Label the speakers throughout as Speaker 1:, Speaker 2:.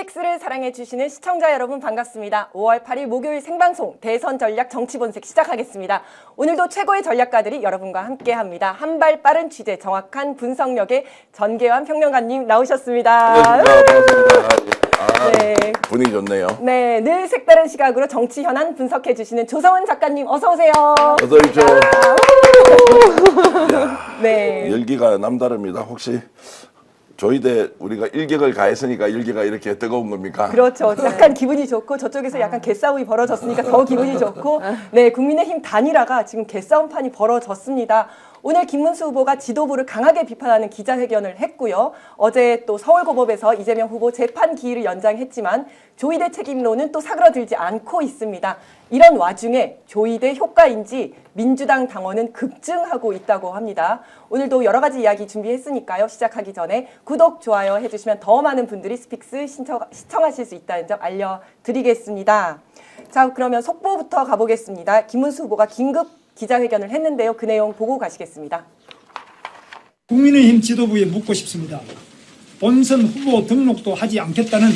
Speaker 1: 스픽스를 사랑해주시는 시청자 여러분 반갑습니다. 5월 8일 목요일 생방송 대선 전략 정치본색 시작하겠습니다. 오늘도 최고의 전략가들이 여러분과 함께합니다. 한 발 빠른 취재, 정확한 분석력의 전계환 평론가님 나오셨습니다.
Speaker 2: 반갑습니다.
Speaker 1: 네.
Speaker 2: 분위기 좋네요.
Speaker 1: 네, 늘 색다른 시각으로 정치 현안 분석해주시는 조성은 작가님 어서 오세요.
Speaker 2: 어서 오십시오.
Speaker 1: 네.
Speaker 2: 열기가 남다릅니다. 혹시 조이대 우리가 일격을 가했으니까 열기가 이렇게 뜨거운 겁니까?
Speaker 1: 그렇죠. 약간 기분이 좋고 저쪽에서 약간 개싸움이 벌어졌으니까 더 기분이 좋고 네, 국민의힘 단일화가 지금 개싸움판이 벌어졌습니다. 오늘 김문수 후보가 지도부를 강하게 비판하는 기자회견을 했고요. 어제 또 서울고법에서 이재명 후보 재판 기일을 연장했지만 조이대 책임론은 또 사그라들지 않고 있습니다. 이런 와중에 조이대 효과인지 민주당 당원은 급증하고 있다고 합니다. 오늘도 여러 가지 이야기 준비했으니까요. 시작하기 전에 구독, 좋아요 해주시면 더 많은 분들이 스픽스 시청하실 수 있다는 점 알려드리겠습니다. 자, 그러면 속보부터 가보겠습니다. 김문수 후보가 긴급 기자회견을 했는데요. 그 내용 보고 가시겠습니다.
Speaker 3: 국민의힘 지도부에 묻고 싶습니다. 본선 후보 등록도 하지 않겠다는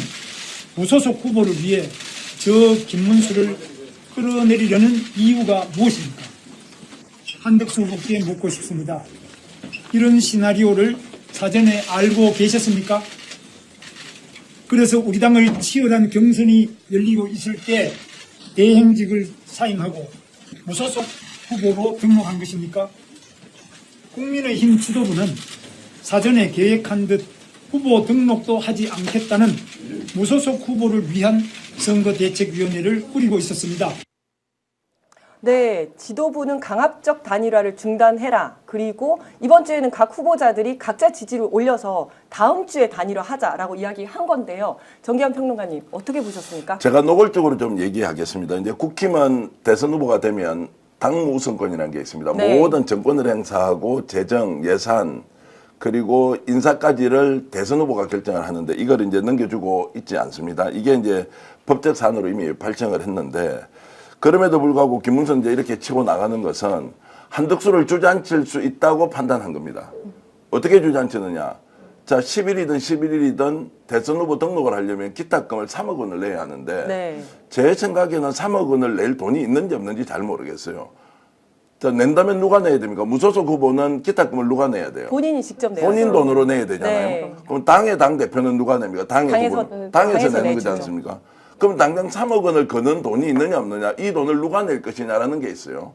Speaker 3: 무소속 후보를 위해 저 김문수를 끌어내리려는 이유가 무엇입니까? 한덕수 후보께 묻고 싶습니다. 이런 시나리오를 사전에 알고 계셨습니까? 그래서 우리 당의 치열한 경선이 열리고 있을 때 대행직을 사임하고 무소속 후보로 등록한 것입니까? 국민의힘 지도부는 사전에 계획한 듯 후보 등록도 하지 않겠다는 무소속 후보를 위한 선거대책위원회를 꾸리고 있었습니다.
Speaker 1: 네, 지도부는 강압적 단일화를 중단해라. 그리고 이번 주에는 각 후보자들이 각자 지지를 올려서 다음 주에 단일화하자라고 이야기한 건데요. 정계환 평론가님 어떻게 보셨습니까?
Speaker 2: 제가 노골적으로 좀 얘기하겠습니다. 이제 국힘은 대선 후보가 되면 당무 우선권이라는 게 있습니다.
Speaker 1: 네.
Speaker 2: 모든 정권을 행사하고 재정, 예산 그리고 인사까지를 대선 후보가 결정을 하는데 이걸 이제 넘겨주고 있지 않습니다. 이게 이제 법적 사안으로 이미 발령을 했는데 그럼에도 불구하고 김문수는 이제 이렇게 치고 나가는 것은 한덕수를 주저앉힐 수 있다고 판단한 겁니다. 어떻게 주저앉히느냐? 자, 10일이든 11일이든 대선 후보 등록을 하려면 기탁금을 3억 원을 내야 하는데
Speaker 1: 네.
Speaker 2: 제 생각에는 3억 원을 낼 돈이 있는지 없는지 잘 모르겠어요. 자, 낸다면 누가 내야 됩니까? 무소속 후보는 기탁금을 누가 내야 돼요?
Speaker 1: 본인이 직접 내요.
Speaker 2: 본인 돈으로 내야 되잖아요.
Speaker 1: 네.
Speaker 2: 그럼 당의 당대표는 누가 냅니까? 당에서
Speaker 1: 당에서
Speaker 2: 내는
Speaker 1: 내죠.
Speaker 2: 거지 않습니까? 그럼 당장 3억 원을 거는 돈이 있느냐 없느냐 이 돈을 누가 낼 것이냐라는 게 있어요.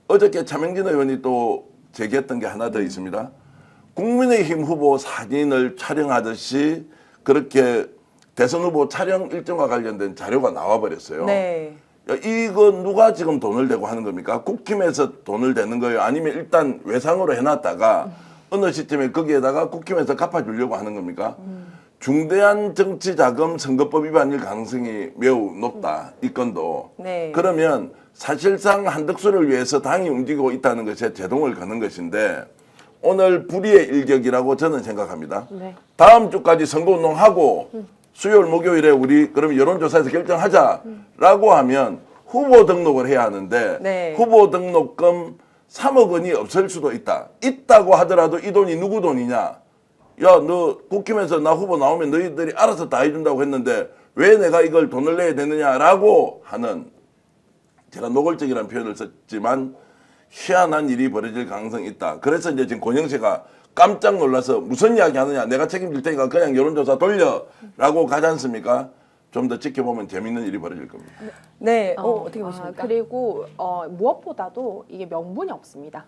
Speaker 2: 어저께 차명진 의원이 또 제기했던 게 하나 더 있습니다. 국민의힘 후보 사진을 촬영하듯이 그렇게 대선 후보 촬영 일정과 관련된 자료가 나와버렸어요.
Speaker 1: 네.
Speaker 2: 이거 누가 지금 돈을 대고 하는 겁니까? 국힘에서 돈을 대는 거예요? 아니면 일단 외상으로 해놨다가 어느 시점에 거기에다가 국힘에서 갚아주려고 하는 겁니까? 중대한 정치자금 선거법 위반일 가능성이 매우 높다. 이 건도.
Speaker 1: 네.
Speaker 2: 그러면 사실상 한덕수를 위해서 당이 움직이고 있다는 것에 제동을 거는 것인데 오늘 불의의 일격이라고 저는 생각합니다.
Speaker 1: 네.
Speaker 2: 다음 주까지 선거운동하고 수요일 목요일에 우리 그럼 여론조사에서 결정하자라고 하면 후보 등록을 해야 하는데
Speaker 1: 네.
Speaker 2: 후보 등록금 3억 원이 없을 수도 있다. 있다고 하더라도 이 돈이 누구 돈이냐? 야, 너 국힘에서 나 후보 나오면 너희들이 알아서 다 해준다고 했는데 왜 내가 이걸 돈을 내야 되느냐라고 하는 제가 노골적이라는 표현을 썼지만 희한한 일이 벌어질 가능성이 있다. 그래서 이제 지금 권영세가 깜짝 놀라서 무슨 이야기 하느냐. 내가 책임질 테니까 그냥 여론조사 돌려라고 가지 않습니까? 좀 더 지켜보면 재밌는 일이 벌어질 겁니다.
Speaker 1: 네. 어떻게 보십니까?
Speaker 4: 그리고 무엇보다도 이게 명분이 없습니다.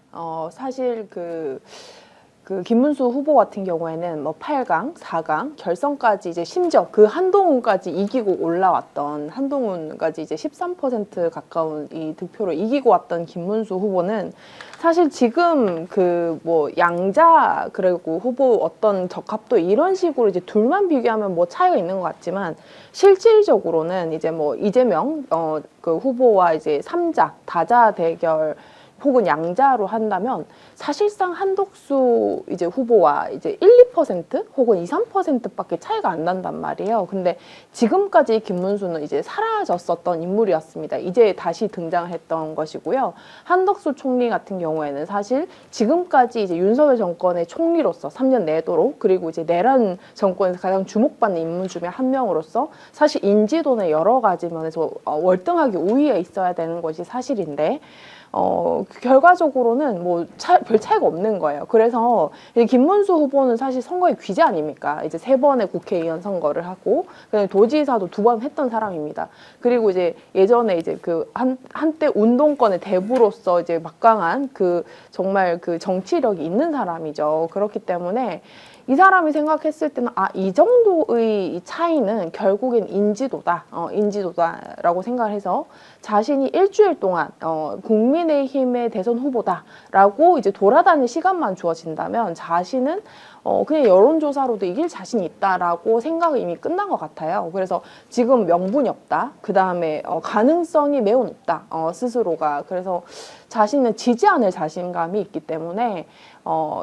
Speaker 4: 사실 그 김문수 후보 같은 경우에는 뭐 8강, 4강, 결선까지 이제 심지어 그 한동훈까지 이기고 올라왔던 한동훈까지 이제 13% 가까운 이 득표로 이기고 왔던 김문수 후보는 사실 지금 그 뭐 양자 그리고 후보 어떤 적합도 이런 식으로 이제 둘만 비교하면 뭐 차이가 있는 것 같지만 실질적으로는 이제 뭐 이재명 그 후보와 이제 3자 다자 대결 혹은 양자로 한다면 사실상 한덕수 이제 후보와 이제 1~2% 혹은 2~3%밖에 차이가 안 난단 말이에요. 근데 지금까지 김문수는 이제 사라졌었던 인물이었습니다. 이제 다시 등장했던 것이고요. 한덕수 총리 같은 경우에는 사실 지금까지 이제 윤석열 정권의 총리로서 3년 내도록, 그리고 이제 내란 정권에서 가장 주목받는 인물 중에 한 명으로서 사실 인지도는 여러 가지 면에서 월등하게 우위에 있어야 되는 것이 사실인데 결과적으로는 뭐 별 차이가 없는 거예요. 그래서 이제 김문수 후보는 사실 선거의 귀재 아닙니까? 이제 3번의 국회의원 선거를 하고 그다음에 도지사도 2번 했던 사람입니다. 그리고 이제 예전에 이제 그 한때 운동권의 대부로서 이제 막강한 그 정말 그 정치력이 있는 사람이죠. 그렇기 때문에 이 사람이 생각했을 때는 이 정도의 이 차이는 결국엔 인지도다라고 생각을 해서 자신이 일주일 동안 국민의힘의 대선 후보다라고 이제 돌아다닐 시간만 주어진다면 자신은 그냥 여론조사로도 이길 자신이 있다라고 생각이 이미 끝난 것 같아요. 그래서 지금 명분이 없다. 그 다음에 가능성이 매우 높다. 스스로가. 그래서 자신은 지지 않을 자신감이 있기 때문에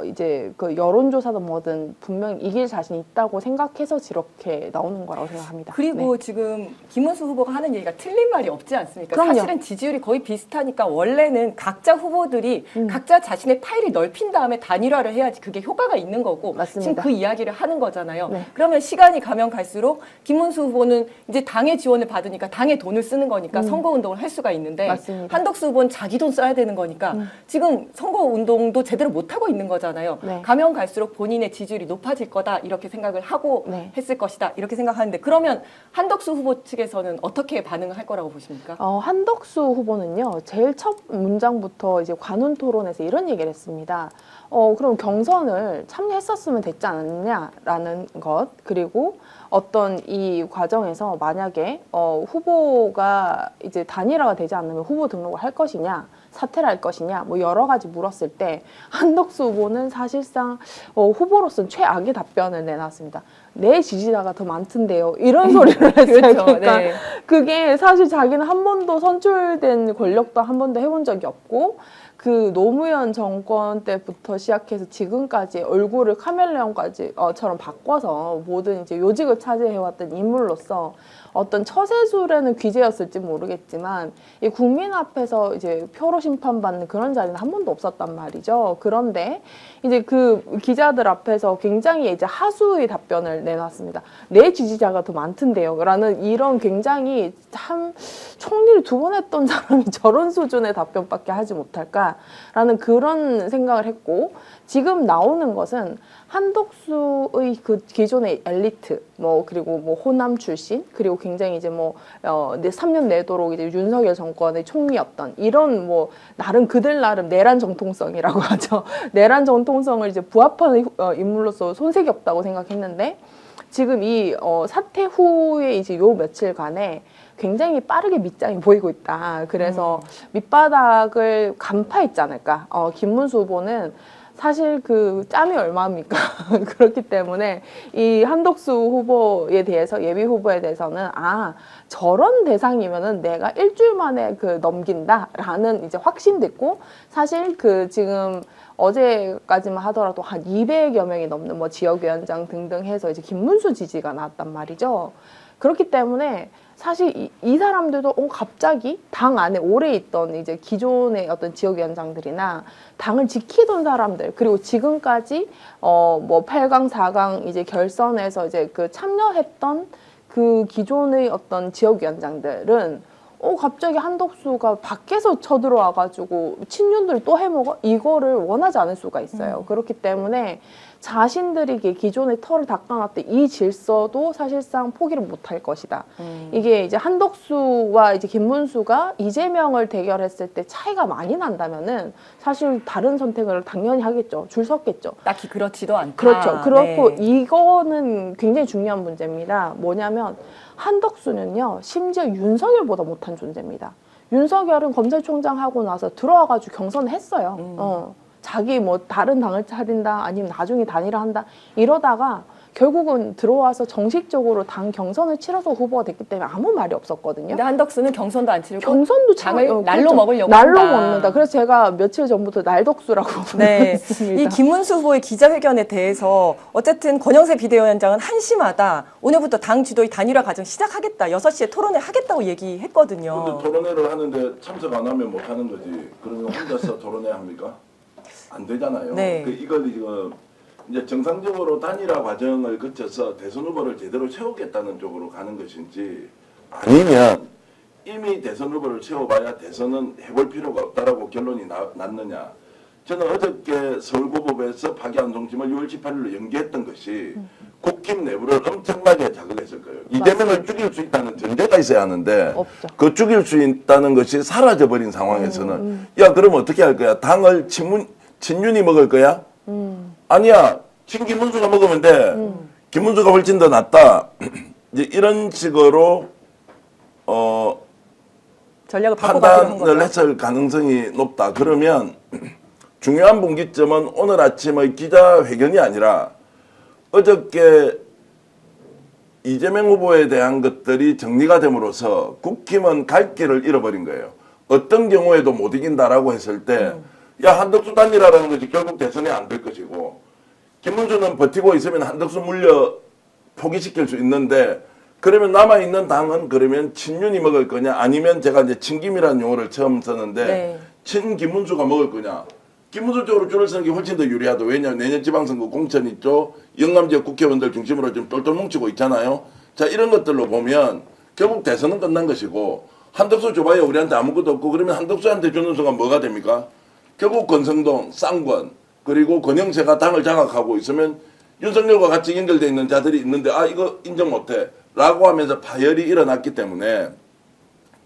Speaker 4: 이제 그 여론조사든 뭐든 분명히 이길 자신이 있다고 생각해서 저렇게 나오는 거라고 생각합니다.
Speaker 1: 그리고
Speaker 4: 네.
Speaker 1: 지금 김문수 후보가 하는 얘기가 틀린 말이 없지 않습니까?
Speaker 4: 그럼요.
Speaker 1: 사실은 지지율이 거의 비슷하니까 원래는 각자 후보들이 각자 자신의 파일을 넓힌 다음에 단일화를 해야지 그게 효과가 있는 거고
Speaker 4: 맞습니다.
Speaker 1: 지금 그 이야기를 하는 거잖아요.
Speaker 4: 네.
Speaker 1: 그러면 시간이 가면 갈수록 김문수 후보는 이제 당의 지원을 받으니까 당의 돈을 쓰는 거니까 선거운동을 할 수가 있는데
Speaker 4: 맞습니다.
Speaker 1: 한덕수 후보는 자기 돈 써야 되는 거니까 지금 선거운동도 제대로 못하고 있는 거잖아요.
Speaker 4: 네.
Speaker 1: 가면 갈수록 본인의 지지율이 높아질 거다 이렇게 생각을 하고
Speaker 4: 네.
Speaker 1: 했을 것이다 이렇게 생각하는데 그러면 한덕수 후보 측에서는 어떻게 반응을 할 거라고 보십니까?
Speaker 4: 한덕수 후보는요, 제일 첫 문장부터 이제 관훈 토론에서 이런 얘기를 했습니다. 그럼 경선을 참여했었으면 됐지 않느냐라는 것, 그리고 어떤 이 과정에서 만약에 후보가 이제 단일화가 되지 않으면 후보 등록을 할 것이냐, 사퇴를 할 것이냐, 뭐 여러 가지 물었을 때 한덕수 후보는 사실상 후보로서는 최악의 답변을 내놨습니다. 내 지지자가 더 많던데요. 이런 소리를 했어요.
Speaker 1: 그렇죠.
Speaker 4: 그러니까
Speaker 1: 네.
Speaker 4: 그게 사실 자기는 한 번도 선출된 권력도 한 번도 해본 적이 없고 그 노무현 정권 때부터 시작해서 지금까지 얼굴을 카멜레온까지처럼 바꿔서 모든 이제 요직을 차지해왔던 인물로서 어떤 처세술에는 귀재였을지 모르겠지만 이 국민 앞에서 이제 표로 심판받는 그런 자리는 한 번도 없었단 말이죠. 그런데 이제 그 기자들 앞에서 굉장히 이제 하수의 답변을 내놨습니다. 내 지지자가 더 많던데요. 라는 이런 굉장히 참 총리를 2번 했던 사람이 저런 수준의 답변밖에 하지 못할까라는 그런 생각을 했고 지금 나오는 것은 한덕수의 그 기존의 엘리트, 그리고 호남 출신, 그리고 굉장히 이제 3년 내도록 이제 윤석열 정권의 총리였던 이런 나름 그들 나름 내란 정통성이라고 하죠. 내란 정통성을 이제 부합하는 인물로서 손색이 없다고 생각했는데 지금 이 사퇴 후에 이제 요 며칠간에 굉장히 빠르게 밑장이 보이고 있다. 그래서 밑바닥을 간파했지 않을까. 김문수 후보는 사실 그 짬이 얼마입니까? 그렇기 때문에 이 한덕수 후보에 대해서 예비 후보에 대해서는 저런 대상이면은 내가 일주일 만에 넘긴다라는 이제 확신도 있고 사실 지금 어제까지만 하더라도 한 200여 명이 넘는 지역위원장 등등 해서 이제 김문수 지지가 나왔단 말이죠. 그렇기 때문에 사실 이 사람들도 갑자기 당 안에 오래 있던 이제 기존의 어떤 지역위원장들이나 당을 지키던 사람들 그리고 지금까지 8강, 4강 이제 결선에서 이제 참여했던 그 기존의 어떤 지역위원장들은 갑자기 한덕수가 밖에서 쳐들어와가지고 친윤들 또 해먹어? 이거를 원하지 않을 수가 있어요. 그렇기 때문에 자신들이 기존의 털을 닦아놨던 이 질서도 사실상 포기를 못할 것이다. 이게 이제 한덕수와 이제 김문수가 이재명을 대결했을 때 차이가 많이 난다면은 사실 다른 선택을 당연히 하겠죠. 줄 섰겠죠.
Speaker 1: 딱히 그렇지도 않다.
Speaker 4: 그렇죠. 그렇고
Speaker 1: 네.
Speaker 4: 이거는 굉장히 중요한 문제입니다. 뭐냐면 한덕수는요, 심지어 윤석열보다 못한 존재입니다. 윤석열은 검찰총장 하고 나서 들어와가지고 경선을 했어요. 자기 뭐 다른 당을 차린다 아니면 나중에 단일화한다 이러다가 결국은 들어와서 정식적으로 당 경선을 치러서 후보가 됐기 때문에 아무 말이 없었거든요.
Speaker 1: 근데 한덕수는 경선도 안 치르고
Speaker 4: 경선도
Speaker 1: 당을
Speaker 4: 참-
Speaker 1: 날로
Speaker 4: 그렇죠.
Speaker 1: 먹으려고
Speaker 4: 날로
Speaker 1: 한다.
Speaker 4: 먹는다. 그래서 제가 며칠 전부터 날덕수라고
Speaker 1: 네,
Speaker 4: 부르고
Speaker 1: 이 김문수 후보의 기자회견에 대해서 어쨌든 권영세 비대위원장은 한심하다. 오늘부터 당 주도의 단일화 과정 시작하겠다. 6시에 토론회 하겠다고 얘기했거든요.
Speaker 2: 근데 토론회를 하는데 참석 안 하면 못 하는 거지. 그러면 혼자서 토론회 합니까? 안 되잖아요.
Speaker 1: 네.
Speaker 2: 이걸 지금 이제 정상적으로 단일화 과정을 거쳐서 대선 후보를 제대로 채우겠다는 쪽으로 가는 것인지 아니면 이미 대선 후보를 채워봐야 대선은 해볼 필요가 없다라고 결론이 났느냐. 저는 어저께 서울고법에서 파기한 동침을 6월 18일로 연기했던 것이 국힘 내부를 엄청나게 자극했을 거예요. 이재명을 죽일 수 있다는 전제가 있어야 하는데
Speaker 4: 없죠.
Speaker 2: 그 죽일 수 있다는 것이 사라져버린 상황에서는 야 그럼 어떻게 할 거야? 당을 친윤이 먹을 거야? 아니야. 친김문수가 먹으면 돼. 김문수가 훨씬 더 낫다. 이제 이런 식으로
Speaker 1: 전략을 바꿔가기로 한
Speaker 2: 판단을
Speaker 1: 거죠.
Speaker 2: 했을 가능성이 높다. 그러면 중요한 분기점은 오늘 아침의 기자회견이 아니라 어저께 이재명 후보에 대한 것들이 정리가 됨으로써 국힘은 갈 길을 잃어버린 거예요. 어떤 경우에도 못 이긴다라고 했을 때 야 한덕수 단일화라는 것이 결국 대선에 안 될 것이고 김문수는 버티고 있으면 한덕수 물려 포기시킬 수 있는데 그러면 남아있는 당은 그러면 친윤이 먹을 거냐 아니면 제가 이제 친김이라는 용어를 처음 썼는데
Speaker 1: 네.
Speaker 2: 친김문수가 먹을 거냐. 김문수 쪽으로 줄을 서는 게 훨씬 더 유리하다. 왜냐하면 내년 지방선거 공천 있죠. 영남 지역 국회의원들 중심으로 좀 똘똘 뭉치고 있잖아요. 자 이런 것들로 보면 결국 대선은 끝난 것이고 한덕수 줘봐야 우리한테 아무것도 없고 그러면 한덕수한테 주는 순간 뭐가 됩니까? 결국 권성동, 쌍권 그리고 권영세가 당을 장악하고 있으면 윤석열과 같이 연결되어 있는 자들이 있는데 아 이거 인정 못해 라고 하면서 파열이 일어났기 때문에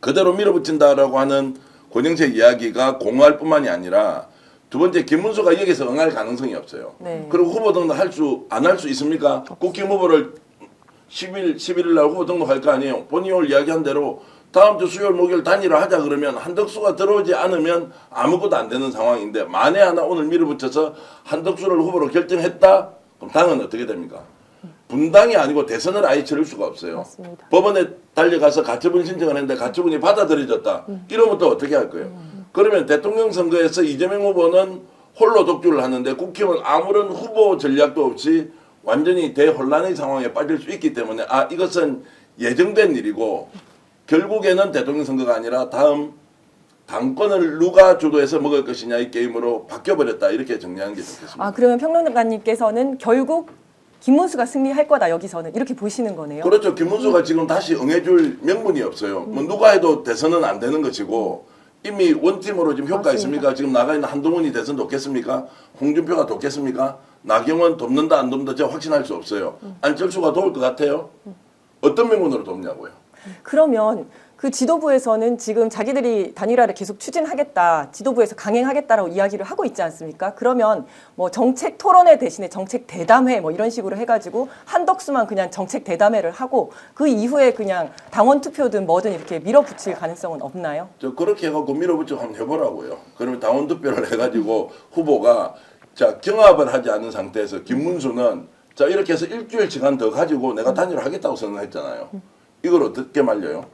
Speaker 2: 그대로 밀어붙인다라고 하는 권영세 이야기가 공허할 뿐만이 아니라 두 번째 김문수가 여기서 응할 가능성이 없어요.
Speaker 1: 네.
Speaker 2: 그리고 후보 등록 안 할 수 있습니까? 국힘 후보를 11일 날 후보 등록할 거 아니에요. 본인이 오늘 이야기한 대로 다음 주 수요일 목요일 단일화 하자 그러면 한덕수가 들어오지 않으면 아무것도 안 되는 상황인데 만에 하나 오늘 밀어붙여서 한덕수를 후보로 결정했다? 그럼 당은 어떻게 됩니까? 분당이 아니고 대선을 아예 치를 수가 없어요.
Speaker 4: 맞습니다.
Speaker 2: 법원에 달려가서 가처분 신청을 했는데 가처분이 받아들여졌다. 이러면 또 어떻게 할 거예요? 그러면 대통령 선거에서 이재명 후보는 홀로 독주를 하는데 국힘은 아무런 후보 전략도 없이 완전히 대혼란의 상황에 빠질 수 있기 때문에 아 이것은 예정된 일이고 결국에는 대통령 선거가 아니라 다음 당권을 누가 주도해서 먹을 것이냐 이 게임으로 바뀌어버렸다 이렇게 정리하는 게 좋겠습니다.
Speaker 1: 아 그러면 평론가님께서는 결국 김문수가 승리할 거다 여기서는 이렇게 보시는 거네요.
Speaker 2: 그렇죠. 김문수가 지금 다시 응해줄 명분이 없어요. 뭐 누가 해도 대선은 안 되는 것이고 이미 원팀으로 지금 효과
Speaker 4: 맞습니다.
Speaker 2: 있습니까? 지금 나가 있는 한동훈이 대선 돕겠습니까? 홍준표가 돕겠습니까? 나경원 돕는다 안 돕는다 제가 확신할 수 없어요. 안철수가 도울 것 같아요? 어떤 명분으로 돕냐고요?
Speaker 1: 그러면 그 지도부에서는 지금 자기들이 단일화를 계속 추진하겠다, 지도부에서 강행하겠다라고 이야기를 하고 있지 않습니까? 그러면 뭐 정책 토론회 대신에 정책 대담회 뭐 이런 식으로 해가지고 한덕수만 그냥 정책 대담회를 하고 그 이후에 그냥 당원 투표든 뭐든 이렇게 밀어붙일 가능성은 없나요?
Speaker 2: 저 그렇게 해갖고 밀어붙이고 한번 해보라고요. 그러면 당원 투표를 해가지고 후보가 자 경합을 하지 않은 상태에서 김문수는 자 이렇게 해서 일주일 시간 더 가지고 내가 단일화 하겠다고 선언했잖아요. 이걸 어떻게 말려요?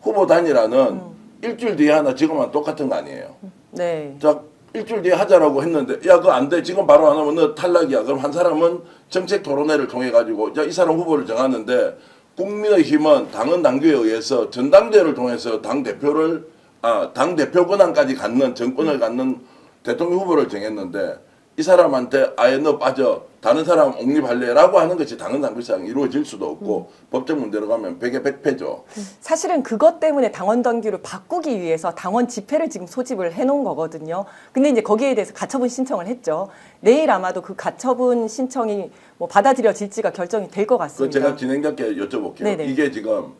Speaker 2: 후보 단일화는 일주일 뒤에 하나 지금은 똑같은 거 아니에요.
Speaker 1: 네.
Speaker 2: 자 일주일 뒤에 하자라고 했는데 야 그거 안 돼. 지금 바로 안 하면 너 탈락이야. 그럼 한 사람은 정책 토론회를 통해 가지고 자 이 사람 후보를 정하는데 국민의힘은 당헌 당규에 의해서 전당대회를 통해서 당 대표 권한까지 갖는 정권을 갖는 대통령 후보를 정했는데 이 사람한테 아예 너 빠져 다른 사람 옹립할래라고 하는 것이 당헌 당규상 이루어질 수도 없고 법적 문제로 가면 100에 100패죠.
Speaker 1: 사실은 그것 때문에 당원 당규를 바꾸기 위해서 당원 집회를 지금 소집을 해놓은 거거든요. 근데 이제 거기에 대해서 가처분 신청을 했죠. 내일 아마도 그 가처분 신청이 뭐 받아들여질지가 결정이 될 것
Speaker 2: 그
Speaker 1: 같습니다.
Speaker 2: 제가 진행자께 여쭤볼게요.
Speaker 1: 네네.
Speaker 2: 이게 지금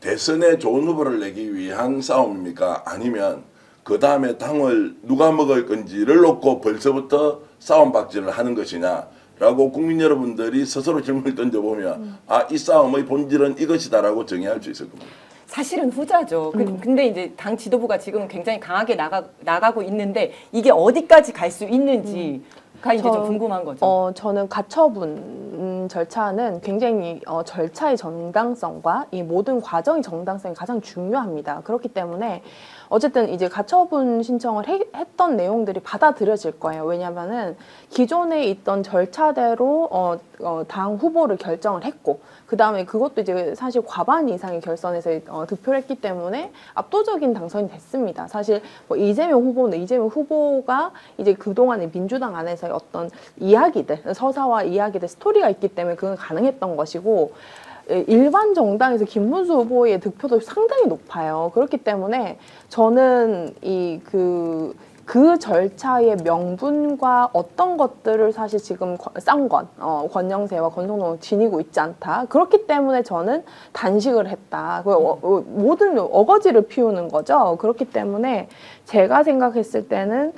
Speaker 2: 대선에 좋은 후보를 내기 위한 싸움입니까? 아니면 그 다음에 당을 누가 먹을 건지를 놓고 벌써부터 싸움 박질을 하는 것이냐라고 국민 여러분들이 스스로 질문을 던져보면 아, 이 싸움의 본질은 이것이다라고 정의할 수 있을 겁니다.
Speaker 1: 사실은 후자죠. 근데 이제 당 지도부가 지금은 굉장히 강하게 나가고 있는데 이게 어디까지 갈 수 있는지가 이제 좀 궁금한 거죠.
Speaker 4: 저는 가처분 절차는 굉장히 절차의 정당성과 이 모든 과정의 정당성이 가장 중요합니다. 그렇기 때문에 어쨌든 이제 가처분 신청을 했던 내용들이 받아들여질 거예요. 왜냐하면은 기존에 있던 절차대로 당 후보를 결정을 했고, 그 다음에 그것도 이제 사실 과반 이상의 결선에서 득표를 했기 때문에 압도적인 당선이 됐습니다. 사실 뭐 이재명 후보가 이제 그동안의 민주당 안에서의 어떤 이야기들, 서사와 이야기들, 스토리가 있기 때문에 그건 가능했던 것이고, 일반 정당에서 김문수 후보의 득표도 상당히 높아요. 그렇기 때문에 저는 그 절차의 명분과 어떤 것들을 사실 지금 쌍권, 권영세와 권성동은 지니고 있지 않다. 그렇기 때문에 저는 단식을 했다. 모든 어거지를 피우는 거죠. 그렇기 때문에 제가 생각했을 때는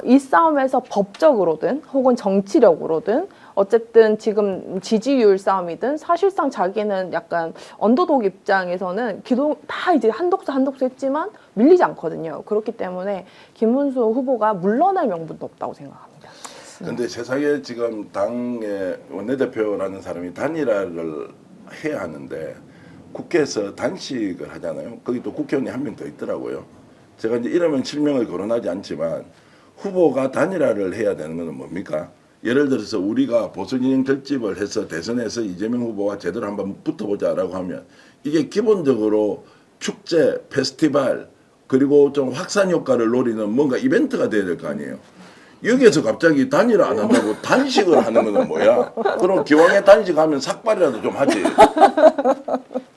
Speaker 4: 이 싸움에서 법적으로든 혹은 정치력으로든 어쨌든 지금 지지율 싸움이든 사실상 자기는 약간 언더독 입장에서는 다 이제 한독수 했지만 밀리지 않거든요. 그렇기 때문에 김문수 후보가 물러날 명분도 없다고 생각합니다.
Speaker 2: 근데 세상에 지금 당의 원내대표라는 사람이 단일화를 해야 하는데 국회에서 단식을 하잖아요. 거기 또 국회의원이 한 명 더 있더라고요. 제가 이제 이러면 실명을 거론하지 않지만 후보가 단일화를 해야 되는 건 뭡니까? 예를 들어서 우리가 보수진영 결집을 해서 대선에서 이재명 후보와 제대로 한번 붙어보자라고 하면 이게 기본적으로 축제, 페스티벌 그리고 좀 확산 효과를 노리는 뭔가 이벤트가 돼야 될 거 아니에요. 여기에서 갑자기 단일화 안 한다고 단식을 하는 건 뭐야? 그럼 기왕에 단식하면 삭발이라도 좀 하지.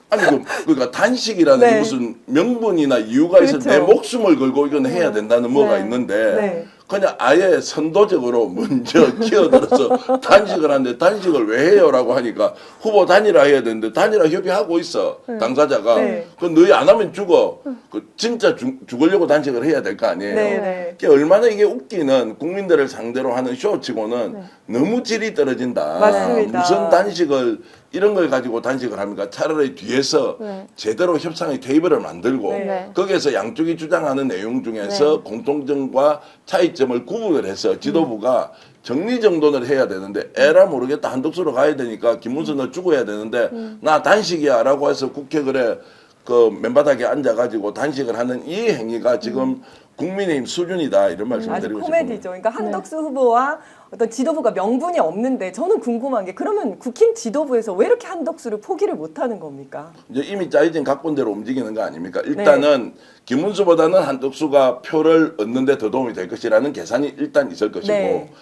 Speaker 2: 아니 그러니까 단식이라는
Speaker 1: 네.
Speaker 2: 게 무슨 명분이나 이유가 있어
Speaker 1: 그렇죠.
Speaker 2: 내 목숨을 걸고 이건 해야 된다는 뭐가
Speaker 1: 네.
Speaker 2: 있는데
Speaker 1: 네.
Speaker 2: 그냥 아예 선도적으로 먼저 끼어들어서 단식을 하는데 단식을 왜 해요라고 하니까 후보 단일화 해야 되는데 단일화 협의하고 있어 당사자가.
Speaker 1: 네.
Speaker 2: 그 너희 안 하면 죽어. 그 진짜 죽으려고 단식을 해야 될 거 아니에요.
Speaker 1: 네, 네.
Speaker 2: 그게 얼마나 이게 웃기는 국민들을 상대로 하는 쇼치고는 너무 질이 떨어진다.
Speaker 1: 맞습니다.
Speaker 2: 무슨 단식을 이런 걸 가지고 단식을 합니까? 차라리 뒤에서
Speaker 4: 네.
Speaker 2: 제대로 협상의 테이블을 만들고
Speaker 1: 네.
Speaker 2: 거기에서 양쪽이 주장하는 내용 중에서 공통점과 차이점을 구분을 해서 지도부가 정리정돈을 해야 되는데 에라 모르겠다 한독수로 가야 되니까 김문수는 죽어야 되는데 나 단식이야 라고 해서 국회 그래 그 맨바닥에 앉아가지고 단식을 하는 이 행위가 지금 국민의힘 수준이다 이런 말씀을
Speaker 1: 아주
Speaker 2: 드리고
Speaker 1: 코미디죠.
Speaker 2: 싶습니다.
Speaker 1: 그러니까 한덕수 후보와 어떤 지도부가 명분이 없는데 저는 궁금한 게 그러면 국힘 지도부에서 왜 이렇게 한덕수를 포기를 못하는 겁니까?
Speaker 2: 이제 이미 짜여진 각본대로 움직이는 거 아닙니까? 일단은 김문수보다는 한덕수가 표를 얻는 데 더 도움이 될 것이라는 계산이 일단 있을 것이고
Speaker 1: 네.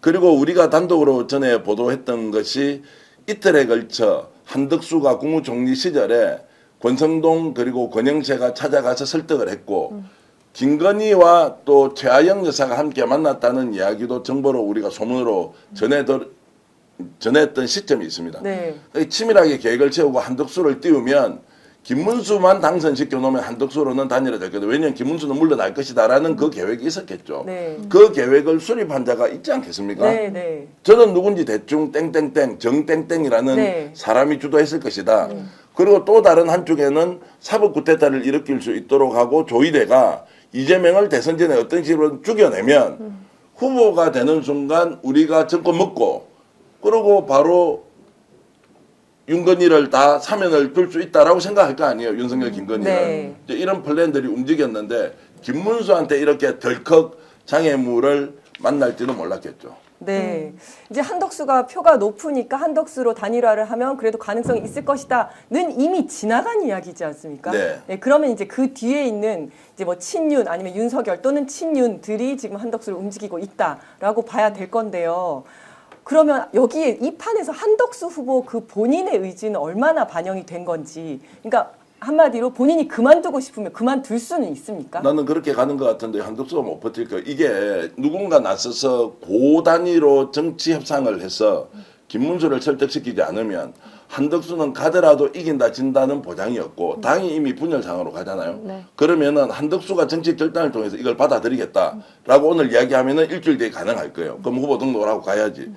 Speaker 2: 그리고 우리가 단독으로 전에 보도했던 것이 이틀에 걸쳐 한덕수가 국무총리 시절에 권성동 그리고 권영세가 찾아가서 설득을 했고 김건희와 또 최하영 여사가 함께 만났다는 이야기도 정보로 우리가 소문으로 전했던 시점이 있습니다.
Speaker 1: 네.
Speaker 2: 치밀하게 계획을 세우고 한덕수를 띄우면 김문수만 당선시켜 놓으면 한덕수로는 단일화 됐거든요. 왜냐하면 김문수는 물러날 것이다라는 그 계획이 있었겠죠.
Speaker 1: 네.
Speaker 2: 그 계획을 수립한 자가 있지 않겠습니까?
Speaker 1: 네, 네.
Speaker 2: 저는 누군지 대충 땡땡땡 정땡땡이라는
Speaker 1: 네.
Speaker 2: 사람이 주도했을 것이다. 그리고 또 다른 한쪽에는 사법 구태타를 일으킬 수 있도록 하고 조이대가 이재명을 대선 전에 어떤 식으로 죽여내면 후보가 되는 순간 우리가 정권 먹고 그러고 바로 윤건희를 다 사면을 둘 수 있다라고 생각할 거 아니에요. 윤석열, 김건희를.
Speaker 1: 네.
Speaker 2: 이제 이런 플랜들이 움직였는데 김문수한테 이렇게 덜컥 장애물을 만날지는 몰랐겠죠.
Speaker 1: 네. 이제 한덕수가 표가 높으니까 한덕수로 단일화를 하면 그래도 가능성이 있을 것이다는 이미 지나간 이야기지 않습니까?
Speaker 2: 네.
Speaker 1: 그러면 이제 그 뒤에 있는 이제 뭐 친윤 아니면 윤석열 또는 친윤들이 지금 한덕수를 움직이고 있다라고 봐야 될 건데요. 그러면 여기에 이 판에서 한덕수 후보 그 본인의 의지는 얼마나 반영이 된 건지, 그러니까 한마디로 본인이 그만두고 싶으면 그만둘 수는 있습니까?
Speaker 2: 나는 그렇게 가는 것 같은데 한덕수가 못 버틸 거야. 이게 누군가 나서서 고단위로 정치 협상을 해서 김문수를 설득시키지 않으면 한덕수는 가더라도 이긴다 진다는 보장이 없고 당이 이미 분열상으로 가잖아요.
Speaker 4: 네.
Speaker 2: 그러면은 한덕수가 정책 결단을 통해서 이걸 받아들이겠다라고 오늘 이야기하면은 일주일 뒤에 가능할 거예요. 그럼 후보 등록을 하고 가야지.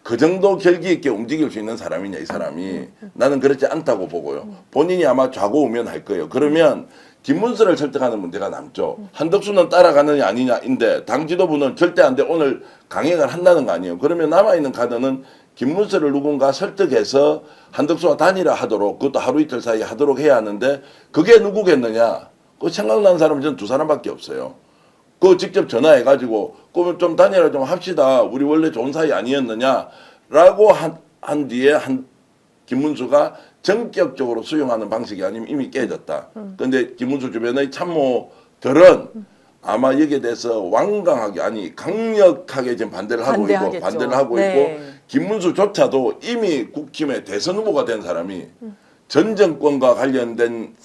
Speaker 2: 그 정도 결기 있게 움직일 수 있는 사람이냐 이 사람이. 나는 그렇지 않다고 보고요. 본인이 아마 좌고우면할 거예요. 그러면 김문수를 설득하는 문제가 남죠. 한덕수는 따라가느냐 아니냐인데 당 지도부는 절대 안 돼. 오늘 강행을 한다는 거 아니에요. 그러면 남아있는 카드는 김문수를 누군가 설득해서 한덕수와 단일화 하도록, 그것도 하루 이틀 사이에 하도록 해야 하는데 그게 누구겠느냐. 그 생각나는 사람은 저는 두 사람밖에 없어요. 그거 직접 전화해가지고 그러면 좀 단일화 좀 합시다. 우리 원래 좋은 사이 아니었느냐라고 한 뒤에 김문수가 전격적으로 수용하는 방식이 아니면 이미 깨졌다. 그런데 김문수 주변의 참모들은 아마 여기에 대해서 완강하게 아니 강력하게 지금 반대를 하고 있고
Speaker 1: 네.
Speaker 2: 김문수조차도 이미 국힘의 대선 후보가 된 사람이 전 정권과 관련된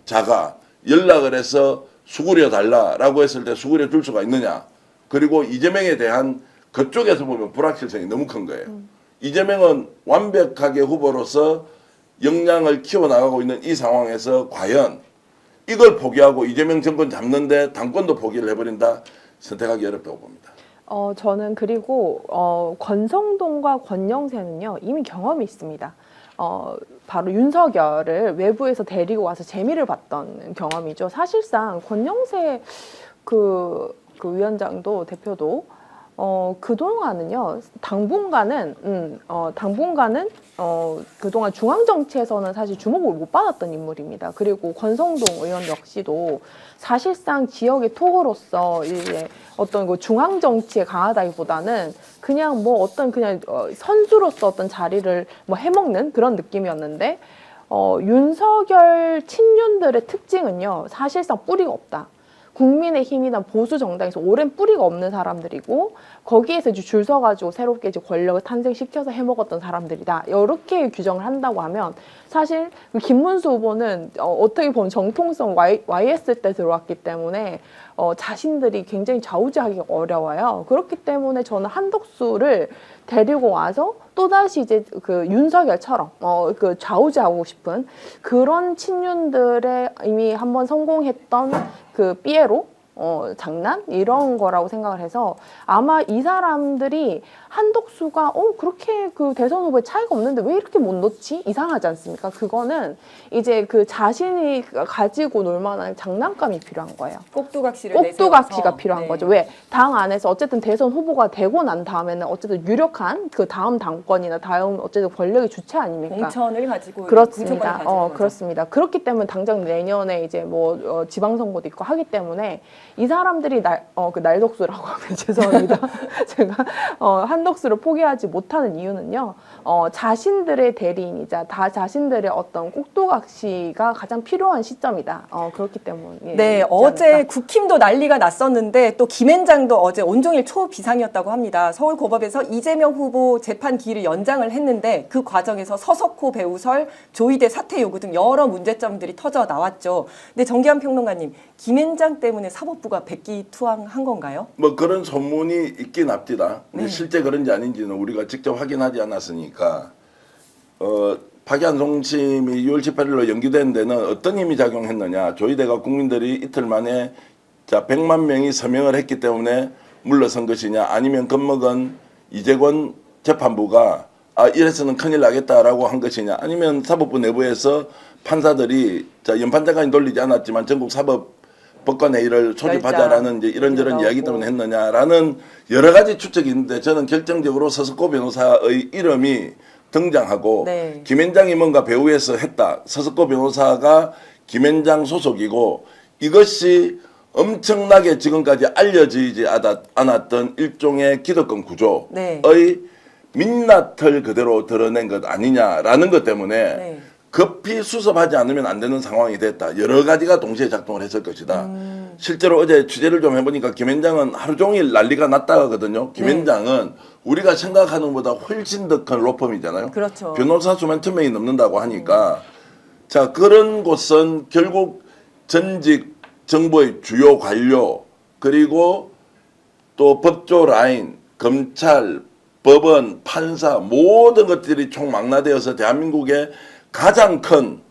Speaker 2: 자가 연락을 해서 수구려 달라라고 했을 때 수구려 줄 수가 있느냐. 그리고 이재명에 대한 그쪽에서 보면 불확실성이 너무 큰 거예요. 이재명은 완벽하게 후보로서 역량을 키워나가고 있는 이 상황에서 과연 이걸 포기하고 이재명 정권 잡는데 당권도 포기를 해버린다. 선택하기 어렵다고 봅니다.
Speaker 4: 저는 그리고 권성동과 권영세는요 이미 경험이 있습니다. 바로 윤석열을 외부에서 데리고 와서 재미를 봤던 경험이죠. 사실상 권영세 그 위원장도 대표도 그동안은요 당분간은 그동안 중앙 정치에서는 사실 주목을 못 받았던 인물입니다. 그리고 권성동 의원 역시도 사실상 지역의 토호로서 이제 어떤 그 중앙 정치에 강하다기보다는 그냥 뭐 어떤 그냥 선수로서 어떤 자리를 뭐 해먹는 그런 느낌이었는데 윤석열 친윤들의 특징은요 사실상 뿌리가 없다. 국민의힘이나 보수 정당에서 오랜 뿌리가 없는 사람들이고 거기에서 이제 줄 서가지고 새롭게 이제 권력을 탄생시켜서 해먹었던 사람들이다. 이렇게 규정을 한다고 하면 사실 김문수 후보는 어떻게 보면 정통성 YS 때 들어왔기 때문에 자신들이 굉장히 좌우지하기 어려워요. 그렇기 때문에 저는 한덕수를 데리고 와서 또다시 이제 그 윤석열처럼 그 좌우지하고 싶은 그런 친윤들의 이미 한번 성공했던 그 삐에로 장난 이런 거라고 생각을 해서 아마 이 사람들이 한덕수가 그렇게 그 대선 후보에 차이가 없는데 왜 이렇게 못 놓지? 이상하지 않습니까? 그거는 이제 그 자신이 가지고 놀 만한 장난감이 필요한 거예요. 꼭두각시가 필요한
Speaker 1: 네.
Speaker 4: 거죠. 왜? 당 안에서 어쨌든 대선 후보가 되고 난 다음에는 어쨌든 유력한 그 다음 당권이나 다음 어쨌든 권력의 주체 아닙니까?
Speaker 1: 공천을 가지고
Speaker 4: 그렇습니다.
Speaker 1: 공천권을 가지고
Speaker 4: 그렇습니다. 그렇기 때문에 당장 내년에 이제 뭐 지방선거도 있고 하기 때문에 이 사람들이 그 날독수라고 하면 죄송합니다. 제가 한덕수를 포기하지 못하는 이유는요. 자신들의 대리인이자 자신들의 어떤 꼭두각시가 가장 필요한 시점이다. 그렇기 때문에.
Speaker 1: 네, 어제 국힘도 난리가 났었는데 또 김앤장도 어제 온종일 초비상이었다고 합니다. 서울고법에서 이재명 후보 재판 기일을 연장을 했는데 그 과정에서 서석호 배우설, 조이대 사퇴 요구 등 여러 문제점들이 터져 나왔죠. 근데 정기환 평론가님, 김앤장 때문에 사법부가 백기투항한 건가요?
Speaker 2: 뭐 그런 소문이 있긴 합니다. 근데 실제 그런지 아닌지는 우리가 직접 확인하지 않았으니까 파기환송심이 6월 18일로 연기된 데는 어떤 힘이 작용했느냐. 조이대가 국민들이 이틀 만에 100만 명이 서명을 했기 때문에 물러선 것이냐, 아니면 겁먹은 이재권 재판부가 이래서는 큰일 나겠다라고 한 것이냐, 아니면 사법부 내부에서 판사들이 연판장까지 돌리지 않았지만 전국 사법법관회의를 소집하자라는 이제 이런저런 이야기 때문에 했느냐라는 여러 가지 추측이 있는데, 저는 결정적으로 서석호 변호사의 이름이 등장하고
Speaker 1: 네.
Speaker 2: 김앤장이 뭔가 배후에서 했다. 서석호 변호사가 김앤장 소속이고 이것이 엄청나게 지금까지 알려지지 않았던 일종의 기득권 구조의
Speaker 1: 네.
Speaker 2: 민낯을 그대로 드러낸 것 아니냐라는 것 때문에
Speaker 1: 네.
Speaker 2: 급히 수습하지 않으면 안 되는 상황이 됐다. 여러 가지가 동시에 작동을 했을 것이다. 실제로 어제 취재를 좀 해보니까 김앤장은 하루 종일 난리가 났다거든요. 김앤장은 우리가 생각하는 것보다 훨씬 더 큰 로펌이잖아요.
Speaker 1: 그렇죠.
Speaker 2: 변호사 수만 1000명이 넘는다고 하니까 자, 그런 곳은 결국 전직 정부의 주요 관료, 그리고 또 법조 라인, 검찰, 법원, 판사 모든 것들이 총망라되어서 대한민국의 가장 큰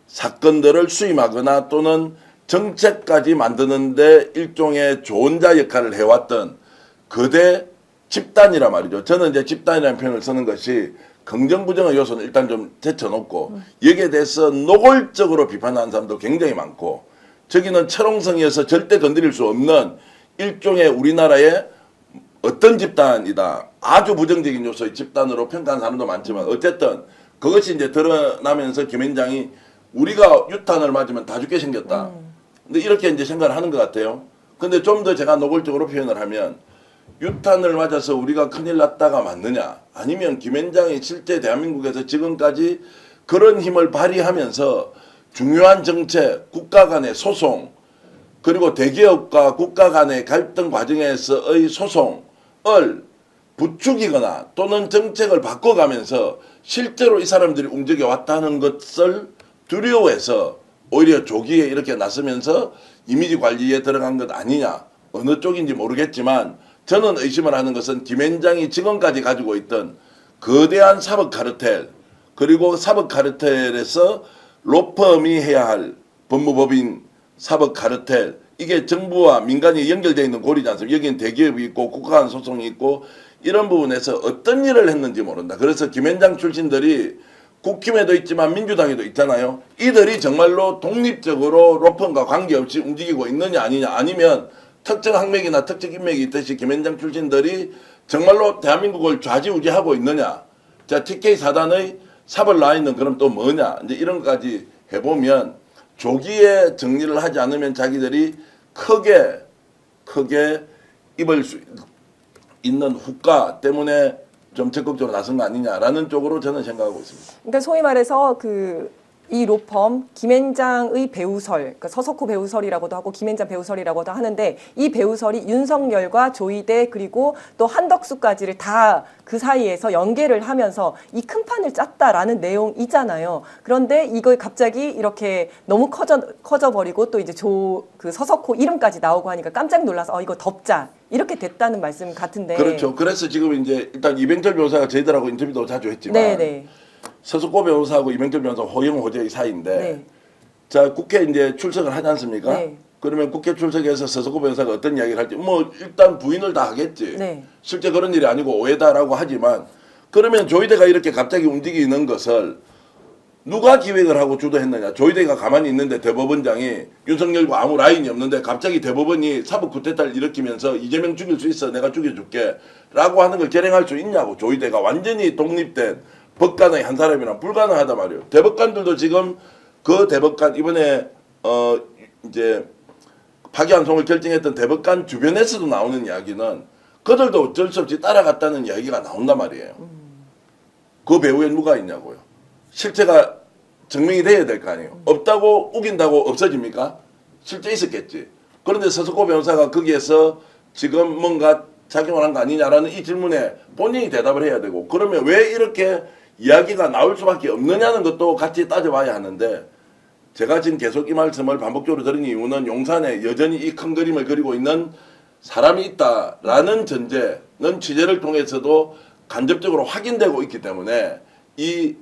Speaker 2: 사건들을 수임하거나 또는 정책까지 만드는데 일종의 조언자 역할을 해왔던 거대 집단이라 말이죠. 저는 이제 집단이라는 표현을 쓰는 것이 긍정 부정의 요소는 일단 좀 제쳐놓고 여기에 대해서 노골적으로 비판하는 사람도 굉장히 많고 저기는 철옹성이어서 절대 건드릴 수 없는 일종의 우리나라의 어떤 집단이다. 아주 부정적인 요소의 집단으로 평가하는 사람도 많지만 어쨌든 그것이 이제 드러나면서 김현장이 우리가 유탄을 맞으면 다 죽게 생겼다. 근데 이렇게 이제 생각을 하는 것 같아요. 근데 좀 더 제가 노골적으로 표현을 하면 유탄을 맞아서 우리가 큰일 났다가 맞느냐 아니면 김현장이 실제 대한민국에서 지금까지 그런 힘을 발휘하면서 중요한 정책, 국가 간의 소송 그리고 대기업과 국가 간의 갈등 과정에서의 소송을 부추기거나 또는 정책을 바꿔가면서 실제로 이 사람들이 움직여 왔다는 것을 두려워해서 오히려 조기에 이렇게 나서면서 이미지 관리에 들어간 것 아니냐. 어느 쪽인지 모르겠지만 저는 의심을 하는 것은 김현장이 지금까지 가지고 있던 거대한 사법 카르텔 그리고 사법 카르텔에서 로펌이 해야 할 법무법인 사법 카르텔 이게 정부와 민간이 연결되어 있는 고리지 않습니까? 여기는 대기업이 있고 국가 간 소송이 있고 이런 부분에서 어떤 일을 했는지 모른다. 그래서 김현장 출신들이 국힘에도 있지만 민주당에도 있잖아요. 이들이 정말로 독립적으로 로펌과 관계없이 움직이고 있느냐 아니냐 아니면 특정 학맥이나 특정 인맥이 있듯이 김현장 출신들이 정말로 대한민국을 좌지우지하고 있느냐. 자, TK 사단의 사벌 라인은 그럼 또 뭐냐. 이제 이런 것까지 해보면 조기에 정리를 하지 않으면 자기들이 크게 입을 수 있는 후과 때문에 좀 적극적으로 나선 거 아니냐라는 쪽으로 저는 생각하고 있습니다.
Speaker 1: 그러니까 소위 말해서 이 로펌 김현장의 배우설, 그러니까 서석호 배우설이라고도 하고 김현장 배우설이라고도 하는데 이 배우설이 윤석열과 조이대 그리고 또 한덕수까지를 다 그 사이에서 연계를 하면서 이 큰 판을 짰다라는 내용이잖아요. 그런데 이걸 갑자기 이렇게 너무 커져버리고 또 이제 그 서석호 이름까지 나오고 하니까 깜짝 놀라서 이거 덮자 이렇게 됐다는 말씀 같은데.
Speaker 2: 그렇죠. 그래서 지금 이제 일단 이병철 변호사가 저희들하고 인터뷰도 자주 했지만
Speaker 1: 네네.
Speaker 2: 서석호 변호사하고 이병철 변호사 호영호재의 사이인데
Speaker 1: 네.
Speaker 2: 자 국회 이제 출석을 하지 않습니까?
Speaker 1: 네.
Speaker 2: 그러면 국회 출석해서 서석호 변호사가 어떤 이야기를 할지 뭐 일단 부인을 다 하겠지.
Speaker 1: 네.
Speaker 2: 실제 그런 일이 아니고 오해다라고 하지만 그러면 조이대가 이렇게 갑자기 움직이는 것을 누가 기획을 하고 주도했느냐. 조이대가 가만히 있는데 대법원장이 윤석열과 아무 라인이 없는데 갑자기 대법원이 사법 쿠데타를 일으키면서 이재명 죽일 수 있어 내가 죽여줄게 라고 하는 걸 결행할 수 있냐고. 조이대가 완전히 독립된 법관의 한 사람이랑 불가능하단 말이에요. 대법관들도 지금 그 대법관 이번에 이제 파기환송을 결정했던 대법관 주변에서도 나오는 이야기는 그들도 어쩔 수 없이 따라갔다는 이야기가 나온단 말이에요. 그 배후에 누가 있냐고요. 실체가 증명이 돼야 될 거 아니에요. 없다고 우긴다고 없어집니까? 실제 있었겠지. 그런데 서석호 변호사가 거기에서 지금 뭔가 작용을 한 거 아니냐라는 이 질문에 본인이 대답을 해야 되고 그러면 왜 이렇게 이야기가 나올 수밖에 없느냐는 것도 같이 따져봐야 하는데 제가 지금 계속 이 말씀을 반복적으로 드린 이유는 용산에 여전히 이 큰 그림을 그리고 있는 사람이 있다라는 전제는 취재를 통해서도 간접적으로 확인되고 있기 때문에 이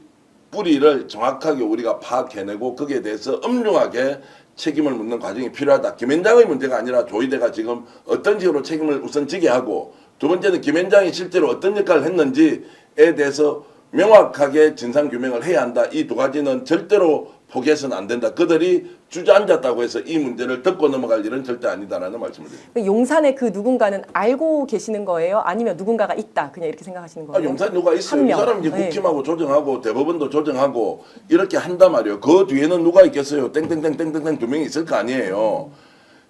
Speaker 2: 뿌리를 정확하게 우리가 파악해내고 거기에 대해서 엄중하게 책임을 묻는 과정이 필요하다. 김현장의 문제가 아니라 조이대가 지금 어떤 식으로 책임을 우선 지게 하고 두 번째는 김현장이 실제로 어떤 역할을 했는지에 대해서 명확하게 진상규명을 해야 한다. 이 두 가지는 절대로 포기해서는 안 된다. 그들이 주저앉았다고 해서 이 문제를 덮고 넘어갈 일은 절대 아니다라는 말씀을 드립니다.
Speaker 1: 용산의 그 누군가는 알고 계시는 거예요? 아니면 누군가가 있다 그냥 이렇게 생각하시는 거예요?
Speaker 2: 용산에 누가 있어요.
Speaker 1: 한
Speaker 2: 이
Speaker 1: 명.
Speaker 2: 사람이
Speaker 1: 네.
Speaker 2: 국힘하고 조정하고 대법원도 조정하고 이렇게 한단 말이에요. 그 뒤에는 누가 있겠어요. 땡땡땡땡땡 두 명이 있을 거 아니에요.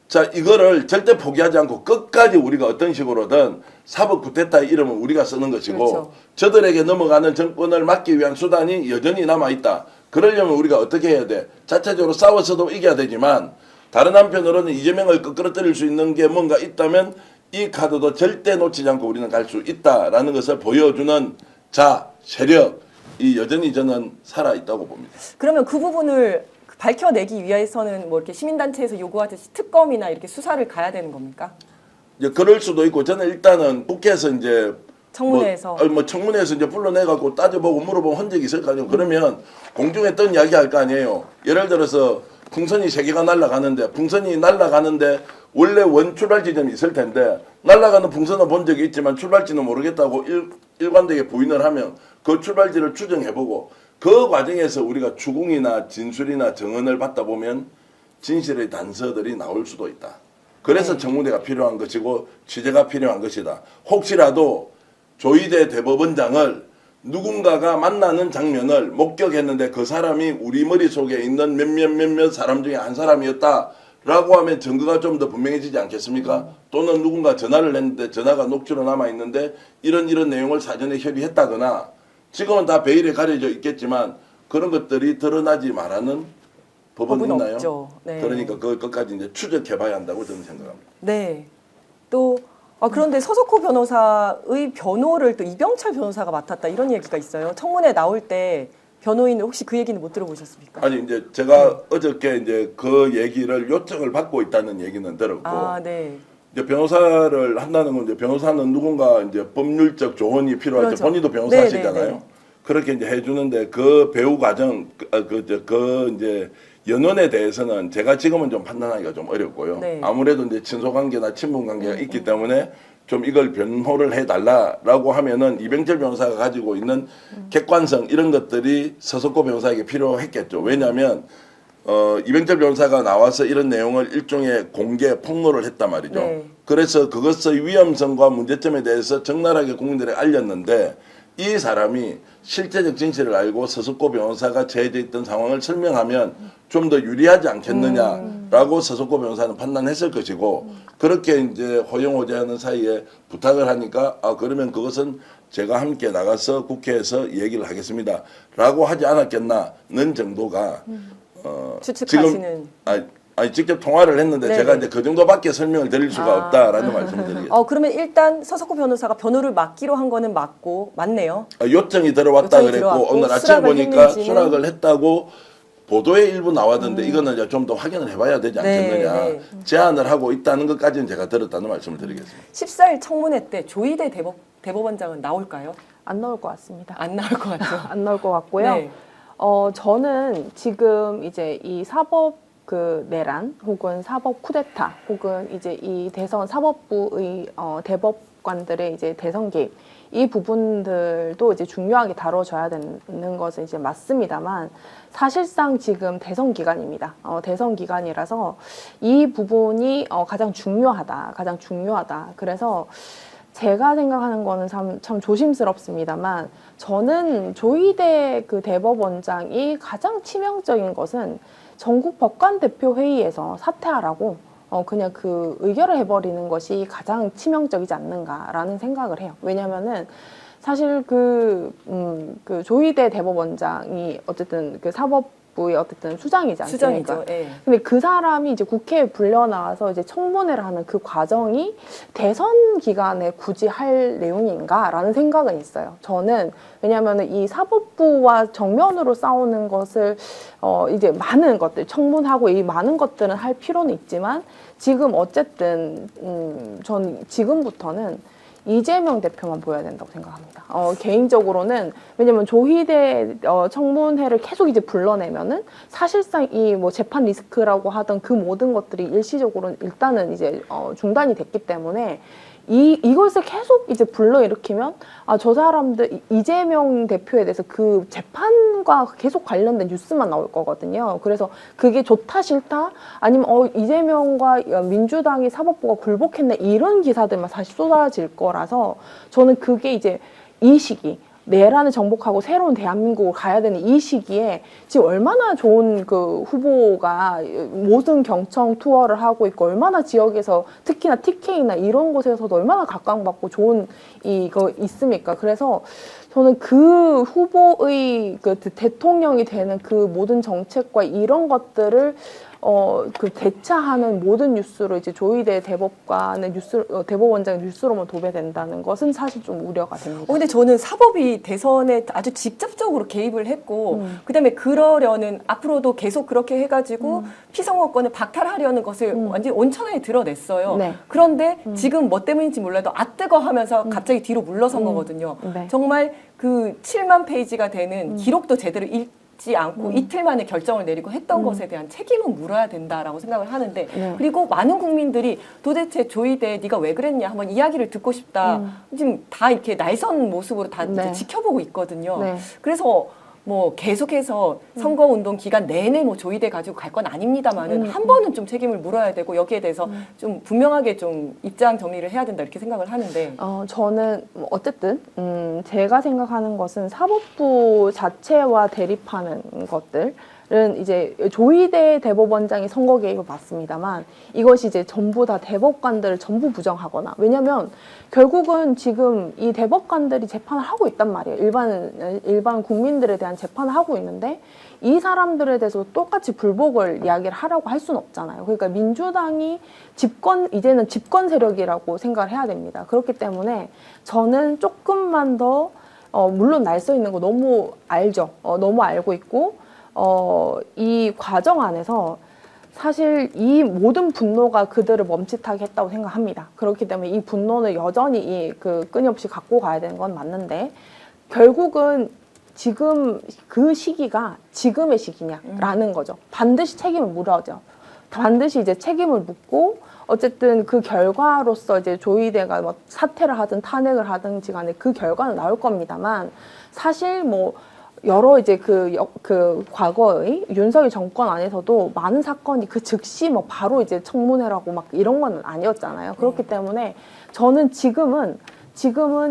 Speaker 2: 자, 이거를 절대 포기하지 않고 끝까지 우리가 어떤 식으로든 사법 쿠데타의 이름은 우리가 쓰는 것이고
Speaker 1: 그렇죠.
Speaker 2: 저들에게 넘어가는 정권을 막기 위한 수단이 여전히 남아있다. 그러려면 우리가 어떻게 해야 돼? 자체적으로 싸워서도 이겨야 되지만 다른 한편으로는 이재명을 끌어들일 수 있는 게 뭔가 있다면 이 카드도 절대 놓치지 않고 우리는 갈 수 있다라는 것을 보여주는 세력이 여전히 저는 살아있다고 봅니다.
Speaker 1: 그러면 그 부분을 밝혀내기 위해서는 뭐 이렇게 시민단체에서 요구하듯이 특검이나 이렇게 수사를 가야 되는 겁니까?
Speaker 2: 이제 그럴 수도 있고 저는 일단은 국회에서 이제
Speaker 1: 청문회에서
Speaker 2: 뭐 청문회에서 이제 불러내갖고 따져보고 물어보면 흔적이 있을 거 아니에요. 그러면 공중에 떤 이야기 할 거 아니에요. 예를 들어서 풍선이 3개가 날아가는데 풍선이 날아가는데 원래 원 출발 지점이 있을 텐데 날아가는 풍선은 본 적이 있지만 출발지는 모르겠다고 일관되게 부인을 하면 그 출발지를 추정해보고 그 과정에서 우리가 추궁이나 진술이나 증언을 받다 보면 진실의 단서들이 나올 수도 있다. 그래서 청문회가 필요한 것이고 취재가 필요한 것이다. 혹시라도 조희대 대법원장을 누군가가 만나는 장면을 목격했는데 그 사람이 우리 머릿속에 있는 몇몇 사람 중에 한 사람이었다라고 하면 증거가 좀 더 분명해지지 않겠습니까? 또는 누군가 전화를 했는데 전화가 녹취로 남아있는데 이런 내용을 사전에 협의했다거나 지금은 다 베일에 가려져 있겠지만 그런 것들이 드러나지 말라는 법은
Speaker 1: 법은
Speaker 2: 있나요?
Speaker 1: 없죠. 네.
Speaker 2: 그러니까 그것까지 이제 추적해봐야 한다고 저는 생각합니다.
Speaker 1: 네. 또 그런데 서석호 변호사의 변호를 또 이병철 변호사가 맡았다 이런 얘기가 있어요. 청문회 나올 때 변호인 혹시 그 얘기는 못 들어보셨습니까?
Speaker 2: 아니 이제 제가 어저께 이제 그 얘기를 요청을 받고 있다는 얘기는 들었고
Speaker 1: 아, 네.
Speaker 2: 이제 변호사를 한다는 건 이제 변호사는 누군가 이제 법률적 조언이 필요할
Speaker 1: 그렇죠.
Speaker 2: 때 본인도 변호사시잖아요.
Speaker 1: 네, 네, 네.
Speaker 2: 그렇게 이제 해주는데 그 배우 과정 그 이제 연원에 대해서는 제가 지금은 좀 판단하기가 좀 어렵고요.
Speaker 1: 네.
Speaker 2: 아무래도 이제 친소관계나 친분관계가 있기 때문에 좀 이걸 변호를 해달라라고 하면은 이병철 변호사가 가지고 있는 객관성 이런 것들이 서석호 변호사에게 필요했겠죠. 왜냐하면 이병철 변호사가 나와서 이런 내용을 일종의 공개 폭로를 했단 말이죠.
Speaker 1: 네.
Speaker 2: 그래서 그것의 위험성과 문제점에 대해서 적나라하게 국민들에게 알렸는데 이 사람이 실제적 진실을 알고 서석호 변호사가 처해져 있던 상황을 설명하면 좀 더 유리하지 않겠느냐라고 서석호 변호사는 판단했을 것이고 그렇게 이제 호영호재하는 사이에 부탁을 하니까 그러면 그것은 제가 함께 나가서 국회에서 얘기를 하겠습니다라고 하지 않았겠나는 정도가
Speaker 1: 추측하시는.
Speaker 2: 아니 직접 통화를 했는데
Speaker 1: 네네.
Speaker 2: 제가 이제 그 정도밖에 설명을 드릴 수가 없다라는 말씀을 드리겠습니다.
Speaker 1: 그러면 일단 서석호 변호사가 변호를 맡기로 한 거는 맞네요.
Speaker 2: 요청이 들어왔다
Speaker 1: 요청이
Speaker 2: 그랬고
Speaker 1: 들어왔고
Speaker 2: 오늘 아침에
Speaker 1: 수락을
Speaker 2: 보니까
Speaker 1: 했는지는-
Speaker 2: 수락을 했다고 보도에 일부 나왔던데 이거는 이제 좀 더 확인을 해봐야 되지 않겠느냐.
Speaker 1: 네.
Speaker 2: 제안을 하고 있다는 것까지는 제가 들었다는 말씀을 드리겠습니다.
Speaker 1: 14일 청문회 때 조희대 대법원장은 나올까요?
Speaker 4: 안 나올 것 같습니다.
Speaker 1: 안 나올 것 같죠.
Speaker 4: 안 나올 것 같고요.
Speaker 1: 네.
Speaker 4: 저는 지금 이제 이 사법 내란 혹은 사법 쿠데타 혹은 이제 이 대선 사법부의 대법관들의 이제 대선 개입 이 부분들도 이제 중요하게 다뤄져야 되는 것은 이제 맞습니다만 사실상 지금 대선 기간입니다. 대선 기간이라서 이 부분이 가장 중요하다. 그래서 제가 생각하는 거는 참 조심스럽습니다만 저는 조희대 그 대법원장이 가장 치명적인 것은 전국 법관대표회의에서 사퇴하라고 그냥 그 의결을 해버리는 것이 가장 치명적이지 않는가라는 생각을 해요. 왜냐면은 사실 그 조희대 대법원장이 어쨌든 그 사법부의 어쨌든 수장이지 않습니까?
Speaker 1: 수장이죠. 예.
Speaker 4: 근데 그 사람이 이제 국회에 불려 나와서 이제 청문회를 하는 그 과정이 대선 기간에 굳이 할 내용인가라는 생각은 있어요. 저는 왜냐하면 이 사법부와 정면으로 싸우는 것을 이제 많은 것들 청문하고 이 많은 것들은 할 필요는 있지만 지금 어쨌든 전 지금부터는 이재명 대표만 보여야 된다고 생각합니다. 개인적으로는 왜냐면 조희대 청문회를 계속 이제 불러내면은 사실상 이 뭐 재판 리스크라고 하던 그 모든 것들이 일시적으로 일단은 이제 중단이 됐기 때문에 이것을 계속 이제 불러일으키면 저 사람들 이재명 대표에 대해서 그 재판과 계속 관련된 뉴스만 나올 거거든요. 그래서 그게 좋다 싫다 아니면 이재명과 민주당이 사법부가 굴복했네 이런 기사들만 사실 쏟아질 거라서 저는 그게 이제 이 시기 내란을 정복하고 새로운 대한민국을 가야 되는 이 시기에 지금 얼마나 좋은 그 후보가 모든 경청 투어를 하고 있고 얼마나 지역에서 특히나 TK나 이런 곳에서도 얼마나 각광받고 좋은 이거 있습니까? 그래서 저는 그 후보의 그 대통령이 되는 그 모든 정책과 이런 것들을 그 대차하는 모든 뉴스로 이제 조희대 대법관의 대법원장의 뉴스로만 도배된다는 것은 사실 좀 우려가 됩니다.
Speaker 1: 근데 저는 사법이 대선에 아주 직접적으로 개입을 했고, 그다음에 그러려는 앞으로도 계속 그렇게 해가지고 피선거권을 박탈하려는 것을 완전히 온천하게 드러냈어요.
Speaker 4: 네.
Speaker 1: 그런데 지금 뭐 때문인지 몰라도 뜨거 하면서 갑자기 뒤로 물러선 거거든요.
Speaker 4: 네.
Speaker 1: 정말 그 7만 페이지가 되는 기록도 제대로 받지 않고 이틀 만에 결정을 내리고 했던 것에 대한 책임은 물어야 된다라고 생각을 하는데
Speaker 4: 네.
Speaker 1: 그리고 많은 국민들이 도대체 조이대 네가 왜 그랬냐 한번 이야기를 듣고 싶다. 지금 다 이렇게 날선 모습으로 다
Speaker 4: 네.
Speaker 1: 이제 지켜보고 있거든요.
Speaker 4: 네.
Speaker 1: 그래서 뭐 계속해서 선거운동 기간 내내 뭐 조이대 가지고 갈 건 아닙니다만은 한 번은 좀 책임을 물어야 되고 여기에 대해서 좀 분명하게 좀 입장 정리를 해야 된다 이렇게 생각을 하는데
Speaker 4: 저는 뭐 어쨌든 제가 생각하는 것은 사법부 자체와 대립하는 것들은 이제 조이대 대법원장이 선거 개입을 맞습니다만 이것이 이제 전부 다 대법관들을 전부 부정하거나 왜냐하면 결국은 지금 이 대법관들이 재판을 하고 있단 말이에요. 일반 국민들에 대한 재판을 하고 있는데 이 사람들에 대해서 똑같이 불복을 이야기를 하라고 할 수는 없잖아요. 그러니까 민주당이 이제는 집권 세력이라고 생각을 해야 됩니다. 그렇기 때문에 저는 조금만 더 물론 날 서 있는 거 너무 알죠. 너무 알고 있고 이 과정 안에서 사실 이 모든 분노가 그들을 멈칫하게 했다고 생각합니다. 그렇기 때문에 이 분노는 여전히 끊임없이 갖고 가야 되는 건 맞는데 결국은 지금 그 시기가 지금의 시기냐라는 거죠. 반드시 책임을 물어야죠. 반드시 이제 책임을 묻고 어쨌든 그 결과로서 이제 조이대가 뭐 사퇴를 하든 탄핵을 하든지 간에 그 결과는 나올 겁니다만 사실 뭐 여러 이제 그 과거의 윤석열 정권 안에서도 많은 사건이 그 즉시 뭐 바로 이제 청문회라고 막 이런 건 아니었잖아요. 그렇기 때문에 저는 지금은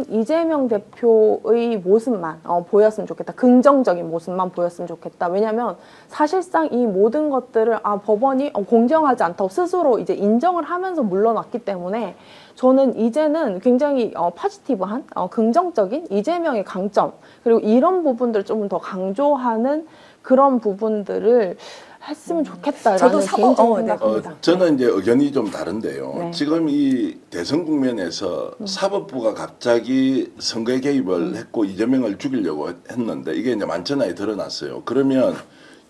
Speaker 4: 이재명 대표의 모습만 보였으면 좋겠다. 긍정적인 모습만 보였으면 좋겠다. 왜냐하면 사실상 이 모든 것들을 법원이 공정하지 않다고 스스로 이제 인정을 하면서 물러났기 때문에 저는 이제는 굉장히 파지티브한 긍정적인 이재명의 강점 그리고 이런 부분들을 좀 더 강조하는 그런 부분들을 했으면 좋겠다라는
Speaker 1: 저도
Speaker 4: 개인적인
Speaker 1: 네.
Speaker 4: 생각입니다.
Speaker 2: 저는 이제 의견이 좀 다른데요.
Speaker 4: 네.
Speaker 2: 지금 이 대선 국면에서 사법부가 갑자기 선거에 개입을 했고 이재명을 죽이려고 했는데 이게 이제 만천하에 드러났어요. 그러면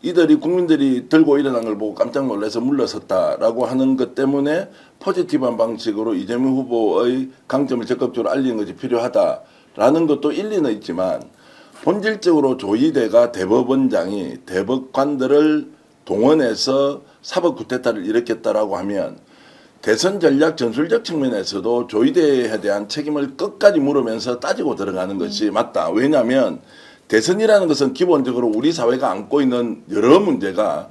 Speaker 2: 이들이 국민들이 들고 일어난 걸 보고 깜짝 놀라서 물러섰다라고 하는 것 때문에 포지티브한 방식으로 이재명 후보의 강점을 적극적으로 알리는 것이 필요하다라는 것도 일리는 있지만 본질적으로 조이대가 대법원장이 대법관들을 동원해서 사법 쿠데타를 일으켰다라고 하면 대선 전략 전술적 측면에서도 조이대에 대한 책임을 끝까지 물으면서 따지고 들어가는 것이 맞다. 왜냐하면 대선이라는 것은 기본적으로 우리 사회가 안고 있는 여러 문제가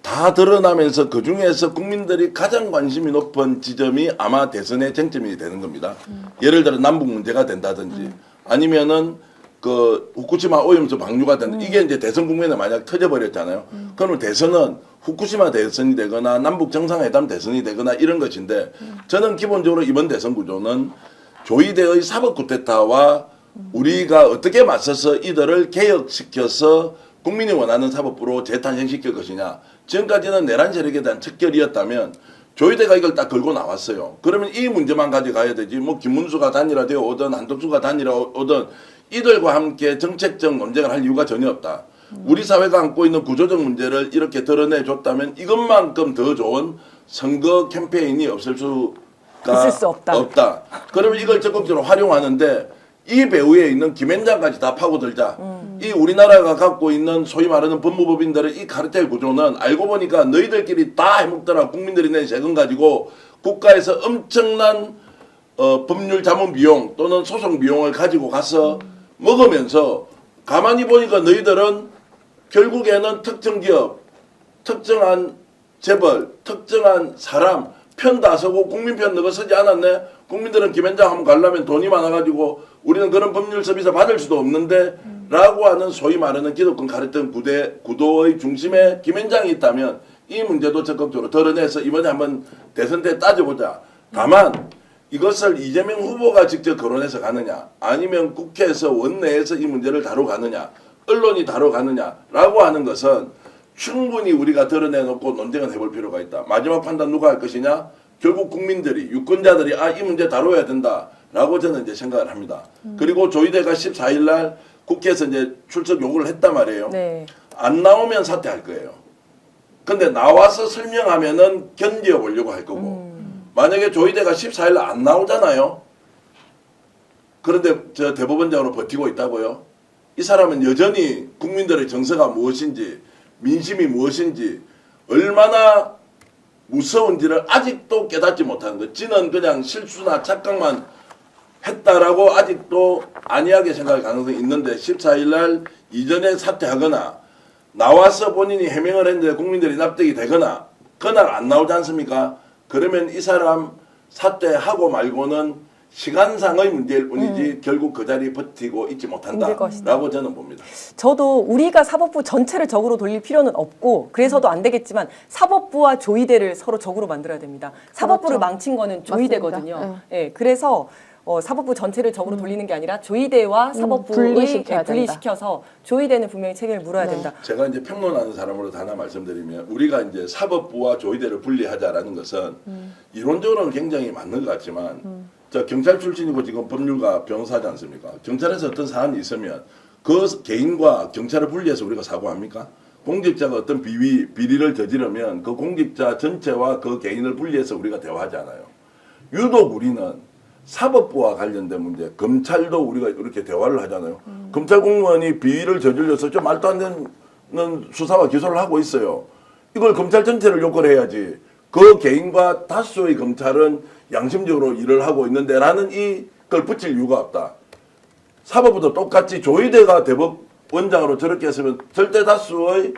Speaker 2: 다 드러나면서 그중에서 국민들이 가장 관심이 높은 지점이 아마 대선의 쟁점이 되는 겁니다. 예를 들어 남북 문제가 된다든지 아니면은 그 후쿠시마 오염수 방류가 된다. 이게 이제 대선 국면에 만약 터져버렸잖아요. 그러면 대선은 후쿠시마 대선이 되거나 남북 정상회담 대선이 되거나 이런 것인데 저는 기본적으로 이번 대선 구조는 조이대의 사법 쿠데타와 우리가 어떻게 맞서서 이들을 개혁시켜서 국민이 원하는 사법부로 재탄생시킬 것이냐. 지금까지는 내란 세력에 대한 척결이었다면 조이대가 이걸 딱 걸고 나왔어요. 그러면 이 문제만 가져가야 되지. 뭐 김문수가 단일화되어 오든 한덕수가 단일화 오든 이들과 함께 정책적 논쟁을 할 이유가 전혀 없다. 우리 사회가 안고 있는 구조적 문제를 이렇게 드러내줬다면 이것만큼 더 좋은 선거 캠페인이 있을 수 없다. 그러면 이걸 적극적으로 활용하는데 이 배후에 있는 김앤장까지 다 파고들자. 이 우리나라가 갖고 있는 소위 말하는 법무법인들의 이 카르텔 구조는 알고 보니까 너희들끼리 다 해먹더라. 국민들이 낸 세금 가지고 국가에서 엄청난 법률 자문 비용 또는 소송 비용을 가지고 가서 먹으면서 가만히 보니까 너희들은 결국에는 특정 기업, 특정한 재벌, 특정한 사람 편 다 서고 국민 편 너가 서지 않았네. 국민들은 김앤장 한번 가려면 돈이 많아가지고 우리는 그런 법률 서비스 받을 수도 없는데 라고 하는 소위 말하는 기득권 가르쳤던 구도의 중심에 김앤장이 있다면 이 문제도 적극적으로 드러내서 이번에 한번 대선 때 따져보자. 다만 이것을 이재명 후보가 직접 거론해서 가느냐 아니면 국회에서 원내에서 이 문제를 다뤄가느냐 언론이 다뤄가느냐라고 하는 것은 충분히 우리가 드러내놓고 논쟁을 해볼 필요가 있다. 마지막 판단 누가 할 것이냐? 결국 국민들이 유권자들이 이 문제 다뤄야 된다라고 저는 이제 생각을 합니다. 그리고 조이대가 14일 날 국회에서 이제 출석 요구를 했단 말이에요.
Speaker 1: 네.
Speaker 2: 안 나오면 사퇴할 거예요. 근데 나와서 설명하면은 견뎌 보려고 할 거고 만약에 조이대가 14일 날 안 나오잖아요. 그런데 저 대법원장으로 버티고 있다고요. 이 사람은 여전히 국민들의 정서가 무엇인지 민심이 무엇인지 얼마나 무서운지를 아직도 깨닫지 못하는 것. 지는 그냥 실수나 착각만 했다라고 아직도 안이하게 생각할 가능성이 있는데 14일 날 이전에 사퇴하거나 나와서 본인이 해명을 했는데 국민들이 납득이 되거나 그날 안 나오지 않습니까? 그러면 이 사람 사퇴하고 말고는 시간상의 문제일 뿐이지 결국 그 자리에 버티고 있지
Speaker 1: 힘들
Speaker 2: 못한다라고
Speaker 1: 것이다.
Speaker 2: 저는 봅니다.
Speaker 1: 저도 우리가 사법부 전체를 적으로 돌릴 필요는 없고 그래서도 안 되겠지만 사법부와 조이대를 서로 적으로 만들어야 됩니다. 사법부를
Speaker 4: 그렇죠.
Speaker 1: 망친 거는 조이대거든요.
Speaker 4: 맞습니다.
Speaker 1: 예, 그래서 사법부 전체를 적으로 돌리는 게 아니라 조이대와 사법부의
Speaker 4: 분리시켜야
Speaker 1: 분리시켜서 조이대는 분명히 책임을 물어야
Speaker 4: 네.
Speaker 1: 된다.
Speaker 2: 제가 이제 평론하는 사람으로 하나 말씀드리면 우리가 이제 사법부와 조이대를 분리하자라는 것은 이론적으로는 굉장히 맞는 것 같지만 저 경찰 출신이고 지금 법률가 변호사지 않습니까? 경찰에서 어떤 사안이 있으면 그 개인과 경찰을 분리해서 우리가 사고합니까? 공직자가 어떤 비리를 저지르면 그 공직자 전체와 그 개인을 분리해서 우리가 대화하잖아요. 유독 우리는 사법부와 관련된 문제, 검찰도 우리가 이렇게 대화를 하잖아요. 검찰 공무원이 비위를 저질러서 좀 말도 안 되는 수사와 기소를 하고 있어요. 이걸 검찰 전체를 욕을 해야지. 그 개인과 다수의 검찰은 양심적으로 일을 하고 있는데 라는 이걸 붙일 이유가 없다. 사법부도 똑같이 조이대가 대법원장으로 저렇게 했으면 절대 다수의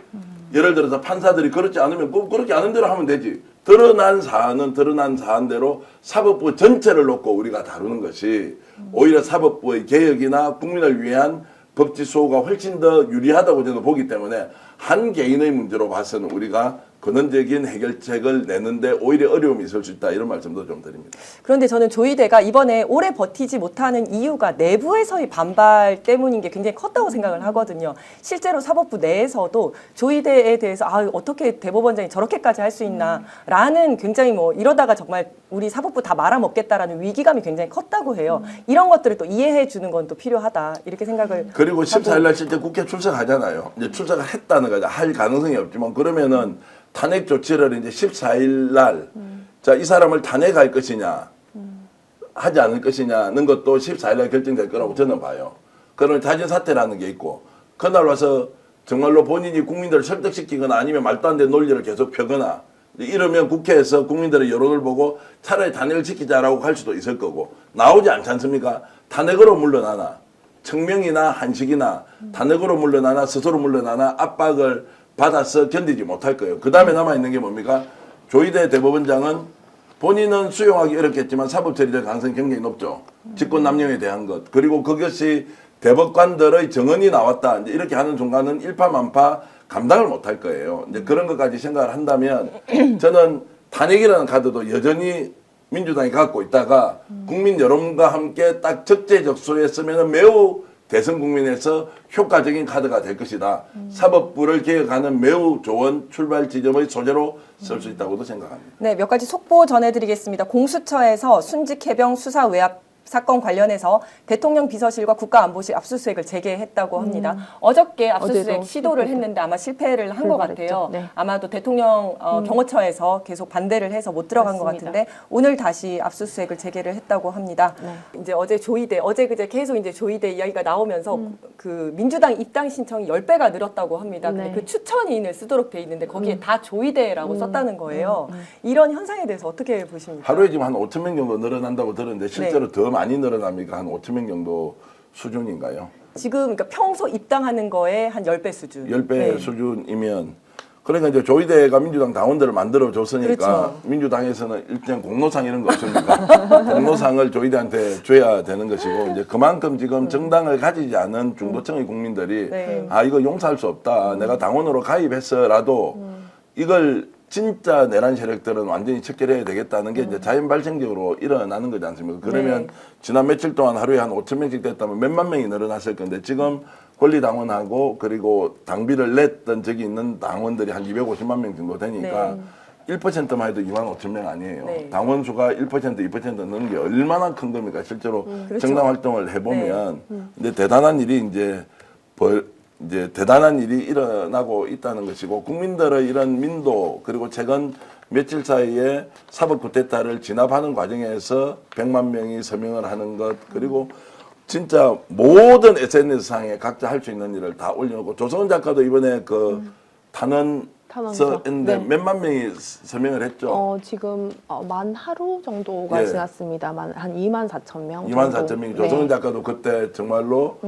Speaker 2: 예를 들어서 판사들이 그렇지 않으면 그렇게 않은 대로 하면 되지. 드러난 사안은 드러난 사안대로 사법부 전체를 놓고 우리가 다루는 것이 오히려 사법부의 개혁이나 국민을 위한 법치 수호가 훨씬 더 유리하다고 저는 보기 때문에 한 개인의 문제로 봐서는 우리가 근원적인 해결책을 내는데 오히려 어려움이 있을 수 있다 이런 말씀도 좀 드립니다.
Speaker 1: 그런데 저는 조이대가 이번에 오래 버티지 못하는 이유가 내부에서의 반발 때문인 게 굉장히 컸다고 생각을 하거든요. 실제로 사법부 내에서도 조이대에 대해서 어떻게 대법원장이 저렇게까지 할 수 있나라는 굉장히 뭐 이러다가 정말 우리 사법부 다 말아먹겠다라는 위기감이 굉장히 컸다고 해요. 이런 것들을 또 이해해 주는 건 또 필요하다 이렇게 생각을
Speaker 2: 그리고
Speaker 1: 하고.
Speaker 2: 14일 날 실제 국회 출석하잖아요. 이제 출석을 했다는 거죠. 할 가능성이 없지만 그러면은 탄핵 조치를 이제 14일 날, 자, 이 사람을 탄핵할 것이냐, 하지 않을 것이냐는 것도 14일 날 결정될 거라고 저는 봐요. 그러면 자진 사퇴라는 게 있고, 그날 와서 정말로 본인이 국민들을 설득시키거나 아니면 말도 안 되는 논리를 계속 펴거나, 이러면 국회에서 국민들의 여론을 보고 차라리 탄핵을 지키자라고 할 수도 있을 거고, 나오지 않지 않습니까? 탄핵으로 물러나나, 청명이나 한식이나 탄핵으로 물러나나 스스로 물러나나 압박을 받아서 견디지 못할 거예요. 그 다음에 남아있는 게 뭡니까? 조이대 대법원장은 본인은 수용하기 어렵겠지만 사법 처리될 가능성이 굉장히 높죠. 직권남용에 대한 것. 그리고 그것이 대법관들의 정언이 나왔다. 이제 이렇게 하는 순간은 일파만파 감당을 못할 거예요. 이제 그런 것까지 생각을 한다면 저는 탄핵이라는 카드도 여전히 민주당이 갖고 있다가 국민 여론과 함께 딱 적재적소에 쓰면 매우 대선 국민에서 효과적인 카드가 될 것이다. 사법부를 개혁하는 매우 좋은 출발 지점의 소재로 쓸 수 있다고도 생각합니다.
Speaker 1: 네, 몇 가지 속보 전해드리겠습니다. 공수처에서 순직 해병 수사 외압 사건 관련해서 대통령 비서실과 국가안보실 압수수색을 재개했다고 합니다. 어저께 압수수색
Speaker 4: 어제도
Speaker 1: 시도를
Speaker 4: 실패했죠.
Speaker 1: 했는데 아마 실패를 한 것 같아요.
Speaker 4: 네.
Speaker 1: 아마도 대통령 경호처에서 계속 반대를 해서 못 들어간 것
Speaker 4: 맞습니다.
Speaker 1: 같은데 오늘 다시 압수수색을 재개를 했다고 합니다. 이제 어제 조이대, 어제 그제 계속 이제 조이대 이야기가 나오면서 그 민주당 입당 신청이 10배가 늘었다고 합니다. 근데
Speaker 4: 네.
Speaker 1: 그 추천인을 쓰도록 돼 있는데 거기에 다 조이대라고 썼다는 거예요. 이런 현상에 대해서 어떻게 보십니까?
Speaker 2: 하루에 지금 한 5천 명 정도 늘어난다고 들었는데 실제로 더 많이 늘어납니까? 한 5천 명 정도 수준인가요?
Speaker 1: 지금 그러니까 평소 입당하는 거에 한 10배 수준.
Speaker 2: 10배
Speaker 1: 네.
Speaker 2: 수준이면 그러니까 이제 조이대가 민주당 당원들을 만들어 줬으니까
Speaker 1: 그렇죠.
Speaker 2: 민주당에서는 일단 공로상 이런 거 없습니까? 공로상을 조이대한테 줘야 되는 것이고 이제 그만큼 지금 정당을 가지지 않은 중도층의 국민들이
Speaker 1: 네.
Speaker 2: 아 이거 용서할 수 없다. 내가 당원으로 가입했어라도 이걸 진짜 내란 세력들은 완전히 척결해야 되겠다는 게 이제 자연 발생적으로 일어나는 거지 않습니까? 그러면
Speaker 1: 네.
Speaker 2: 지난 며칠 동안 하루에 한 5천 명씩 됐다면 몇만 명이 늘어났을 건데 지금 권리당원하고 그리고 당비를 냈던 적이 있는 당원들이 한 250만 명 정도 되니까 1%만 해도 2만 5천 명 아니에요.
Speaker 1: 네.
Speaker 2: 당원 수가 1%, 2% 넣는 게 얼마나 큰 겁니까? 실제로
Speaker 1: 그렇죠.
Speaker 2: 정당 활동을 해보면 근데 대단한 일이 이제 대단한 일이 일어나고 있다는 것이고 국민들의 이런 민도 그리고 최근 며칠 사이에 사법 쿠데타를 진압하는 과정에서 100만 명이 서명을 하는 것 그리고 진짜 모든 SNS상에 각자 할 수 있는 일을 다 올려놓고 조성은 작가도 이번에 그 탄원서
Speaker 4: 탄원서.
Speaker 2: 했는데
Speaker 4: 네.
Speaker 2: 몇만 명이 서명을 했죠.
Speaker 4: 지금 만 하루 정도가
Speaker 2: 예.
Speaker 4: 지났습니다. 한 2만 4천 명.
Speaker 2: 2만
Speaker 4: 정도.
Speaker 2: 4천 명이
Speaker 4: 네.
Speaker 2: 조성은 작가도 그때 정말로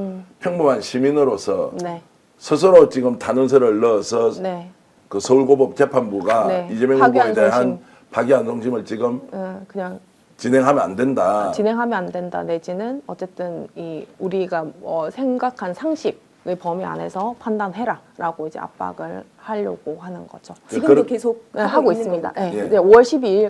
Speaker 2: 평범한 시민으로서
Speaker 4: 네.
Speaker 2: 스스로 지금 탄원서를 넣어서
Speaker 4: 네.
Speaker 2: 그 서울고법 재판부가
Speaker 4: 네.
Speaker 2: 이재명
Speaker 4: 파기환송심.
Speaker 2: 후보에 대한 파기환송심을 지금
Speaker 4: 그냥
Speaker 2: 진행하면 안 된다.
Speaker 4: 진행하면 안 된다 내지는 어쨌든 이 우리가 생각한 상식의 범위 안에서 판단해라라고 이제 압박을 하려고 하는 거죠.
Speaker 1: 지금도 계속
Speaker 4: 네, 하고
Speaker 1: 있는
Speaker 4: 있습니다.
Speaker 1: 거니까.
Speaker 4: 네.
Speaker 2: 예.
Speaker 4: 네, 5월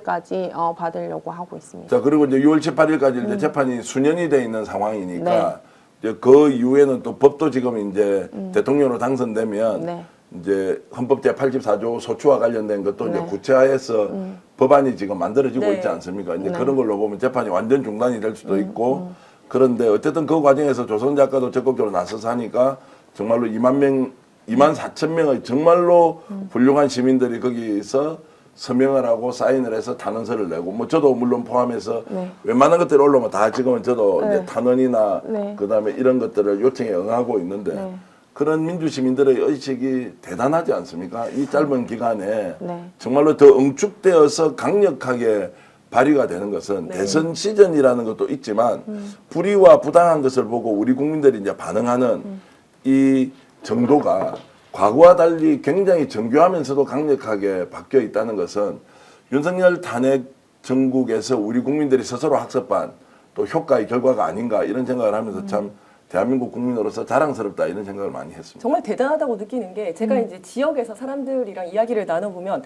Speaker 4: 12일까지 받으려고 하고 있습니다.
Speaker 2: 자, 그리고 이제 6월 18일까지 이제 재판이 수년이 돼 있는 상황이니까
Speaker 4: 네.
Speaker 2: 이제 그 이후에는 또 법도 지금 이제 대통령으로 당선되면
Speaker 4: 네.
Speaker 2: 이제 헌법 제84조 소추와 관련된 것도 이제
Speaker 4: 네.
Speaker 2: 구체화해서 법안이 지금 만들어지고
Speaker 1: 네.
Speaker 2: 있지 않습니까? 이제
Speaker 4: 네.
Speaker 2: 그런 걸로 보면 재판이 완전 중단이 될 수도 있고 그런데 어쨌든 그 과정에서 조선 작가도 적극적으로 나서서 하니까 정말로 2만 4천 명의 정말로 훌륭한 시민들이 거기서 서명을 하고 사인을 해서 탄원서를 내고 뭐 저도 물론 포함해서
Speaker 4: 네.
Speaker 2: 웬만한 것들 올라오면 다 지금은 저도
Speaker 4: 네.
Speaker 2: 이제 탄원이나
Speaker 4: 네.
Speaker 2: 그다음에 이런 것들을 요청에 응하고 있는데
Speaker 4: 네.
Speaker 2: 그런 민주시민들의 의식이 대단하지 않습니까? 이 짧은 기간에
Speaker 4: 네.
Speaker 2: 정말로 더 응축되어서 강력하게 발휘가 되는 것은 대선 시즌이라는 것도 있지만 불의와 부당한 것을 보고 우리 국민들이 이제 반응하는 이 정도가 과거와 달리 굉장히 정교하면서도 강력하게 바뀌어 있다는 것은 윤석열 탄핵 정국에서 우리 국민들이 스스로 학습한 또 효과의 결과가 아닌가 이런 생각을 하면서 참 대한민국 국민으로서 자랑스럽다 이런 생각을 많이 했습니다.
Speaker 1: 정말 대단하다고 느끼는 게 제가 이제 지역에서 사람들이랑 이야기를 나눠보면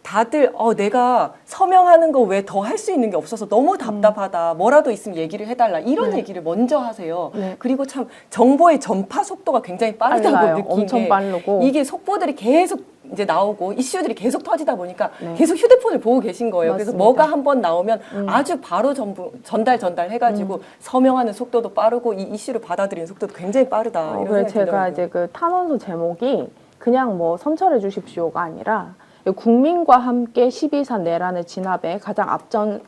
Speaker 1: 다들 내가 서명하는 거 왜 더 할 수 있는 게 없어서 너무 답답하다. 뭐라도 있으면 얘기를 해달라. 이런 얘기를 먼저 하세요.
Speaker 4: 네.
Speaker 1: 그리고 참 정보의 전파 속도가 굉장히 빠르다고
Speaker 4: 빨라요.
Speaker 1: 느낀
Speaker 4: 엄청
Speaker 1: 게
Speaker 4: 빠르고.
Speaker 1: 이게 속보들이 계속 이제 나오고 이슈들이 계속 터지다 보니까
Speaker 4: 네.
Speaker 1: 계속 휴대폰을 보고 계신 거예요. 그래서
Speaker 4: 맞습니다.
Speaker 1: 뭐가 한 번 나오면 아주 바로 전달 해가지고 서명하는 속도도 빠르고 이 이슈를 받아들이는 속도도 굉장히 빠르다. 이런
Speaker 4: 그래서
Speaker 1: 생각이
Speaker 4: 제가
Speaker 1: 들더라고요.
Speaker 4: 이제 그 탄원서 제목이 그냥 뭐 선처해 주십시오가 아니라 국민과 함께 12산 내란의 진압에 가장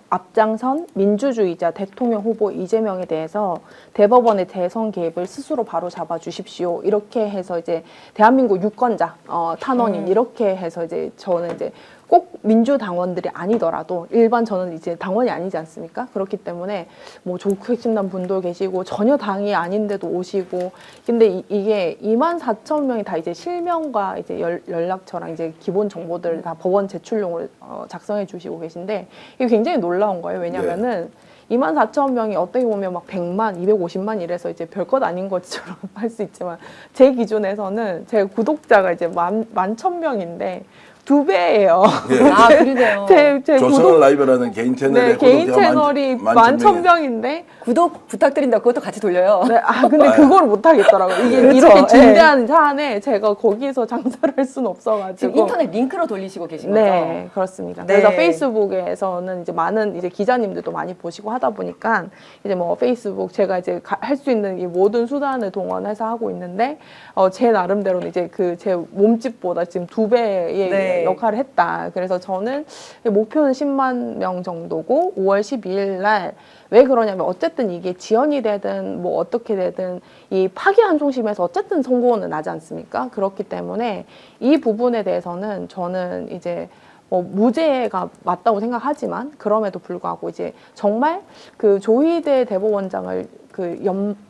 Speaker 4: 앞장선 민주주의자 대통령 후보 이재명에 대해서 대법원의 대선 개입을 스스로 바로 잡아 주십시오. 이렇게 해서 이제 대한민국 유권자 탄원인 이렇게 해서 이제 저는 이제 꼭 민주당원들이 아니더라도 일반 저는 이제 당원이 아니지 않습니까? 그렇기 때문에 뭐 조국 핵심단 분도 계시고 전혀 당이 아닌데도 오시고 근데 이게 2만 4천 명이 다 이제 실명과 이제 연락처랑 이제 기본 정보들 다 법원 제출용으로 작성해 주시고 계신데 이게 굉장히 놀라운 거예요. 왜냐면은 2만 4천 명이 어떻게 보면 막 100만, 250만 이래서 이제 별것 아닌 것처럼 할 수 있지만 제 기준에서는 제 구독자가 이제 만 1,000명인데 2배예요.
Speaker 1: 아, 그러네요.
Speaker 4: 제
Speaker 2: 조선을 라이브라는 개인 채널에
Speaker 4: 네, 개인 채널이 11,000명인데
Speaker 1: 구독 부탁드린다. 그것도 같이 돌려요.
Speaker 4: 네, 근데 그걸 못 하겠더라고요. 이게
Speaker 1: 그렇죠.
Speaker 4: 이렇게
Speaker 1: 예.
Speaker 4: 중대한 사안에 제가 거기서 장사를 할 수는 없어가지고.
Speaker 1: 지금 인터넷 링크로 돌리시고 계신 거죠?
Speaker 4: 네, 그렇습니다.
Speaker 1: 네.
Speaker 4: 그래서 페이스북에서는 이제 많은 이제 기자님들도 많이 보시고 하다 보니까 이제 뭐 페이스북 제가 이제 할 수 있는 이 모든 수단을 동원해서 하고 있는데 제 나름대로는 이제 그 제 몸집보다 지금 2배의
Speaker 1: 네.
Speaker 4: 역할을 했다. 그래서 저는 목표는 10만 명 정도고 5월 12일 날 왜 그러냐면 어쨌든 이게 지연이 되든 뭐 어떻게 되든 이 파기환송심에서 어쨌든 선고는 나지 않습니까? 그렇기 때문에 이 부분에 대해서는 저는 이제 무죄가 맞다고 생각하지만 그럼에도 불구하고 이제 정말 그 조희대 대법원장을 그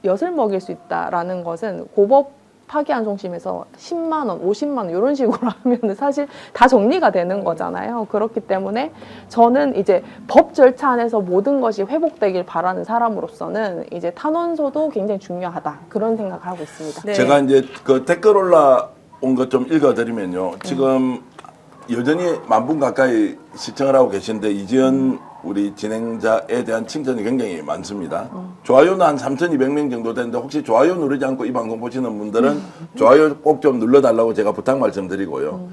Speaker 4: 엿을 먹일 수 있다라는 것은 고법 파기환송심에서 10만 원, 50만 원 이런 식으로 하면은 사실 다 정리가 되는 거잖아요. 그렇기 때문에 저는 이제 법 절차 안에서 모든 것이 회복되길 바라는 사람으로서는 이제 탄원서도 굉장히 중요하다 그런 생각을 하고 있습니다.
Speaker 1: 네.
Speaker 2: 제가 이제 그 댓글 올라온 것 좀 읽어드리면요. 지금 여전히 10,000분 가까이 시청을 하고 계신데 이지연 우리 진행자에 대한 칭찬이 굉장히 많습니다. 좋아요는 한 3,200명 정도 되는데 혹시 좋아요 누르지 않고 이 방송 보시는 분들은 좋아요 꼭 좀 눌러달라고 제가 부탁 말씀드리고요.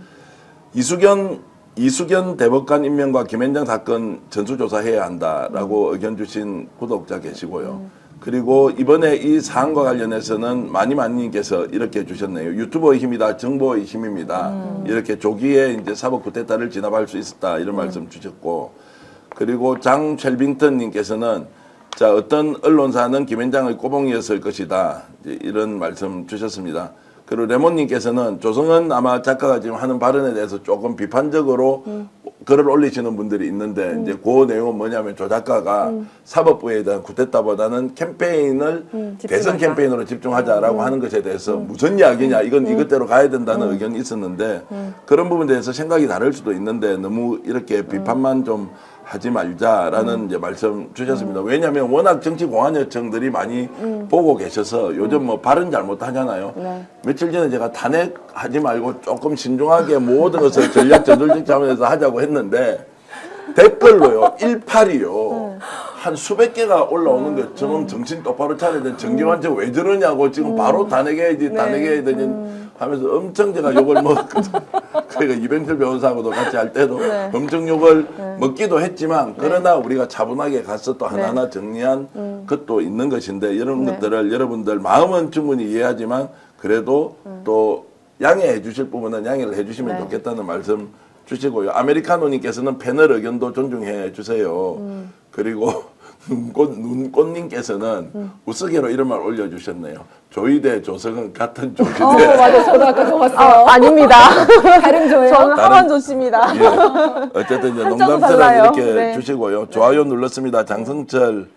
Speaker 2: 이수견 대법관 임명과 김앤장 사건 전수조사해야 한다라고 의견 주신 구독자 계시고요. 그리고 이번에 이 사안과 관련해서는 마니마님께서 이렇게 주셨네요. 유튜버의 힘이다, 정보의 힘입니다. 이렇게 조기에 이제 사법 쿠데타를 진압할 수 있었다 이런 말씀 주셨고, 그리고 장첼빙턴님께서는 자, 어떤 언론사는 김현장의 꼬봉이었을 것이다. 이제 이런 말씀 주셨습니다. 그리고 레몬님께서는 조성은 아마 작가가 지금 하는 발언에 대해서 조금 비판적으로 글을 올리시는 분들이 있는데 이제 그 내용은 뭐냐면 조 작가가 사법부에 대한 쿠데타보다는 캠페인을 대선
Speaker 1: 집중하자.
Speaker 2: 캠페인으로 집중하자라고 하는 것에 대해서 무슨 이야기냐 이건 이것대로 가야 된다는 의견이 있었는데 그런 부분에 대해서 생각이 다를 수도 있는데 너무 이렇게 비판만 좀 하지 말자라는 이제 말씀 주셨습니다. 왜냐하면 워낙 정치 공안 요청들이 많이 보고 계셔서 요즘 뭐 발언 잘못하잖아요.
Speaker 4: 네.
Speaker 2: 며칠 전에 제가 탄핵하지 말고 조금 신중하게 모든 것을 전략 전술적 차원에서 하자고 했는데 댓글로요 18이요 한 수백 개가 올라오는 거 저놈 정신 똑바로 차려야 돼. 정경환 쟤왜 저러냐고 지금 바로 탄핵해야지 탄핵해야 되니 하면서 엄청 제가 욕을 먹고 그러니까 이병철 변호사하고도 같이 할 때도 엄청 욕을 먹기도 했지만 그러나 우리가 차분하게 가서 또 하나하나 정리한 것도 있는 것인데 이런 것들을 여러분들 마음은 충분히 이해하지만 그래도 또 양해해 주실 부분은 양해를 해 주시면 좋겠다는 말씀 주시고요. 아메리카노님께서는 패널 의견도 존중해 주세요. 그리고 눈꽃님께서는 우스개로 이런 말 올려주셨네요. 조이대 조석은 같은 조지대.
Speaker 1: 맞아요. 저도 아까 그거 봤어요.
Speaker 4: 아닙니다.
Speaker 1: 다른 조예요?
Speaker 4: 저는 하원조 씨입니다.
Speaker 2: 예. 어쨌든 이제
Speaker 4: 한자도
Speaker 2: 농담처럼
Speaker 4: 달라요.
Speaker 2: 이렇게
Speaker 4: 네.
Speaker 2: 주시고요. 좋아요 눌렀습니다. 장성철,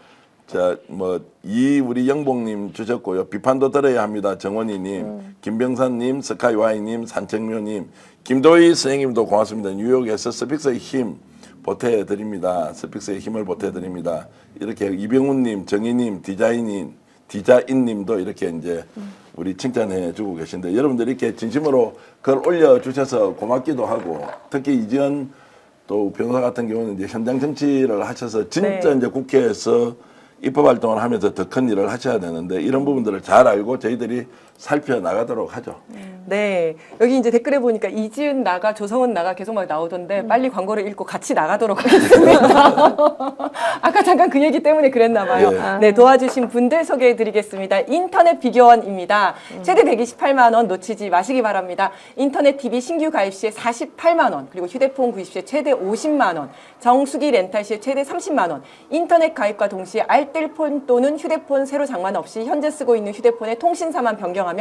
Speaker 2: 우리 영봉님 주셨고요. 비판도 들어야 합니다. 정원희님, 김병산님, 스카이와이님, 산책묘님, 김도희 선생님도 고맙습니다. 뉴욕에서 스픽스의 힘 보태드립니다. 스픽스의 힘을 보태드립니다. 이렇게 이병훈님, 정희님, 디자인님도 이렇게 이제 우리 칭찬해 주고 계신데 여러분들 이렇게 진심으로 글 올려주셔서 고맙기도 하고 특히 이지연 또 변호사 같은 경우는 이제 현장 정치를 하셔서 진짜 이제 국회에서 입법 활동을 하면서 더 큰 일을 하셔야 되는데 이런 부분들을 잘 알고 저희들이 살펴나가도록 하죠.
Speaker 1: 네. 여기 이제 댓글에 보니까 이지은 나가, 조성은 나가 계속 막 나오던데 빨리 광고를 읽고 같이 나가도록 하겠습니다. 아까 잠깐 그 얘기 때문에 그랬나 봐요.
Speaker 2: 예.
Speaker 1: 네. 도와주신 분들 소개해 드리겠습니다. 인터넷 비교원입니다. 최대 128만 원 놓치지 마시기 바랍니다. 인터넷 TV 신규 가입 시에 48만 원, 그리고 휴대폰 구입 시에 최대 50만 원, 정수기 렌탈 시에 최대 30만 원, 인터넷 가입과 동시에 알뜰폰 또는 휴대폰 새로 장만 없이 현재 쓰고 있는 휴대폰의 통신사만 변경하면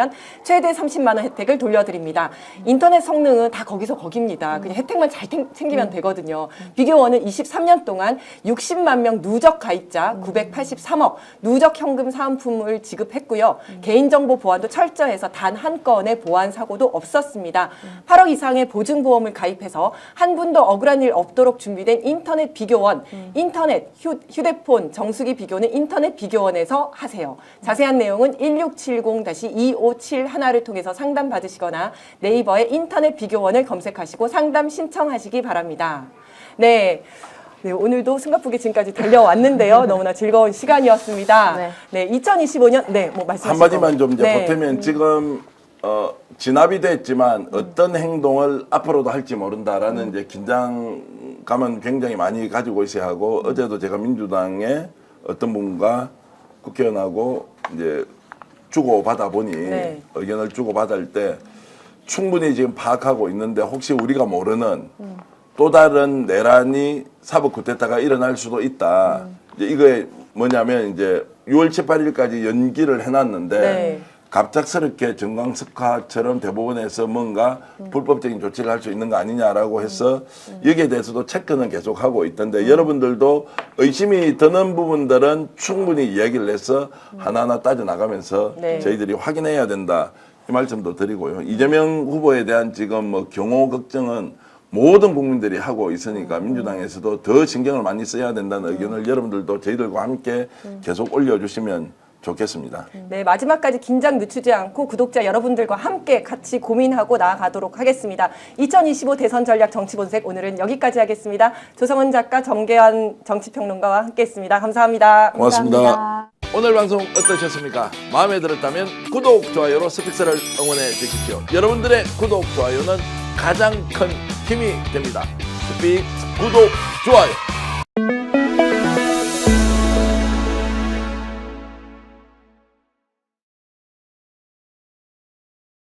Speaker 1: 최대 30만 원 혜택을 돌려드립니다. 인터넷 성능은 다 거기서 거깁니다. 그냥 혜택만 잘 챙기면 되거든요. 비교원은 23년 동안 60만 명 누적 가입자 983억 누적 현금 사은품을 지급했고요. 개인정보 보안도 철저해서 단 한 건의 보안 사고도 없었습니다. 8억 이상의 보증보험을 가입해서 한 분도 억울한 일 없도록 준비된 인터넷 비교원, 인터넷, 휴대폰, 정수기 비교는 인터넷 비교원에서 하세요. 자세한 내용은 1670-2571을 통해서 상담 받으시거나 네이버에 인터넷 비교원을 검색하시고 상담 신청하시기 바랍니다. 네. 네, 오늘도 숨가쁘게 지금까지 달려왔는데요. 너무나 즐거운 시간이었습니다. 네, 2025년, 네, 뭐 말씀하시고.
Speaker 2: 한마디만 좀 이제 보태면 지금 진압이 됐지만 어떤 행동을 앞으로도 할지 모른다라는 이제 긴장감은 굉장히 많이 가지고 있어야 하고 어제도 제가 민주당의 어떤 분과 국회의원하고 이제 주고받아 보니 의견을 주고받을 때 충분히 지금 파악하고 있는데 혹시 우리가 모르는 또 다른 내란이 사법 쿠데타가 일어날 수도 있다. 이제 이거에 뭐냐면 이제 6월 7, 8일까지 연기를 해놨는데 갑작스럽게 정광석화처럼 대법원에서 뭔가 불법적인 조치를 할 수 있는 거 아니냐라고 해서 여기에 대해서도 체크는 계속 하고 있던데 여러분들도 의심이 드는 부분들은 충분히 이야기를 해서 하나하나 따져나가면서 저희들이 확인해야 된다. 이 말씀도 드리고요. 이재명 후보에 대한 지금 뭐 경호 걱정은 모든 국민들이 하고 있으니까 민주당에서도 더 신경을 많이 써야 된다는 의견을 여러분들도 저희들과 함께 계속 올려주시면 좋겠습니다.
Speaker 1: 네, 마지막까지 긴장 늦추지 않고 구독자 여러분들과 함께 같이 고민하고 나아가도록 하겠습니다. 2025 대선 전략 정치본색 오늘은 여기까지 하겠습니다. 조성은 작가, 정계환 정치평론가와 함께했습니다. 감사합니다.
Speaker 2: 고맙습니다.
Speaker 4: 감사합니다.
Speaker 2: 오늘 방송 어떠셨습니까? 마음에 들었다면 구독, 좋아요로 스픽스를 응원해 주십시오. 여러분들의 구독, 좋아요는 가장 큰 힘이 됩니다. 스픽스 구독, 좋아요.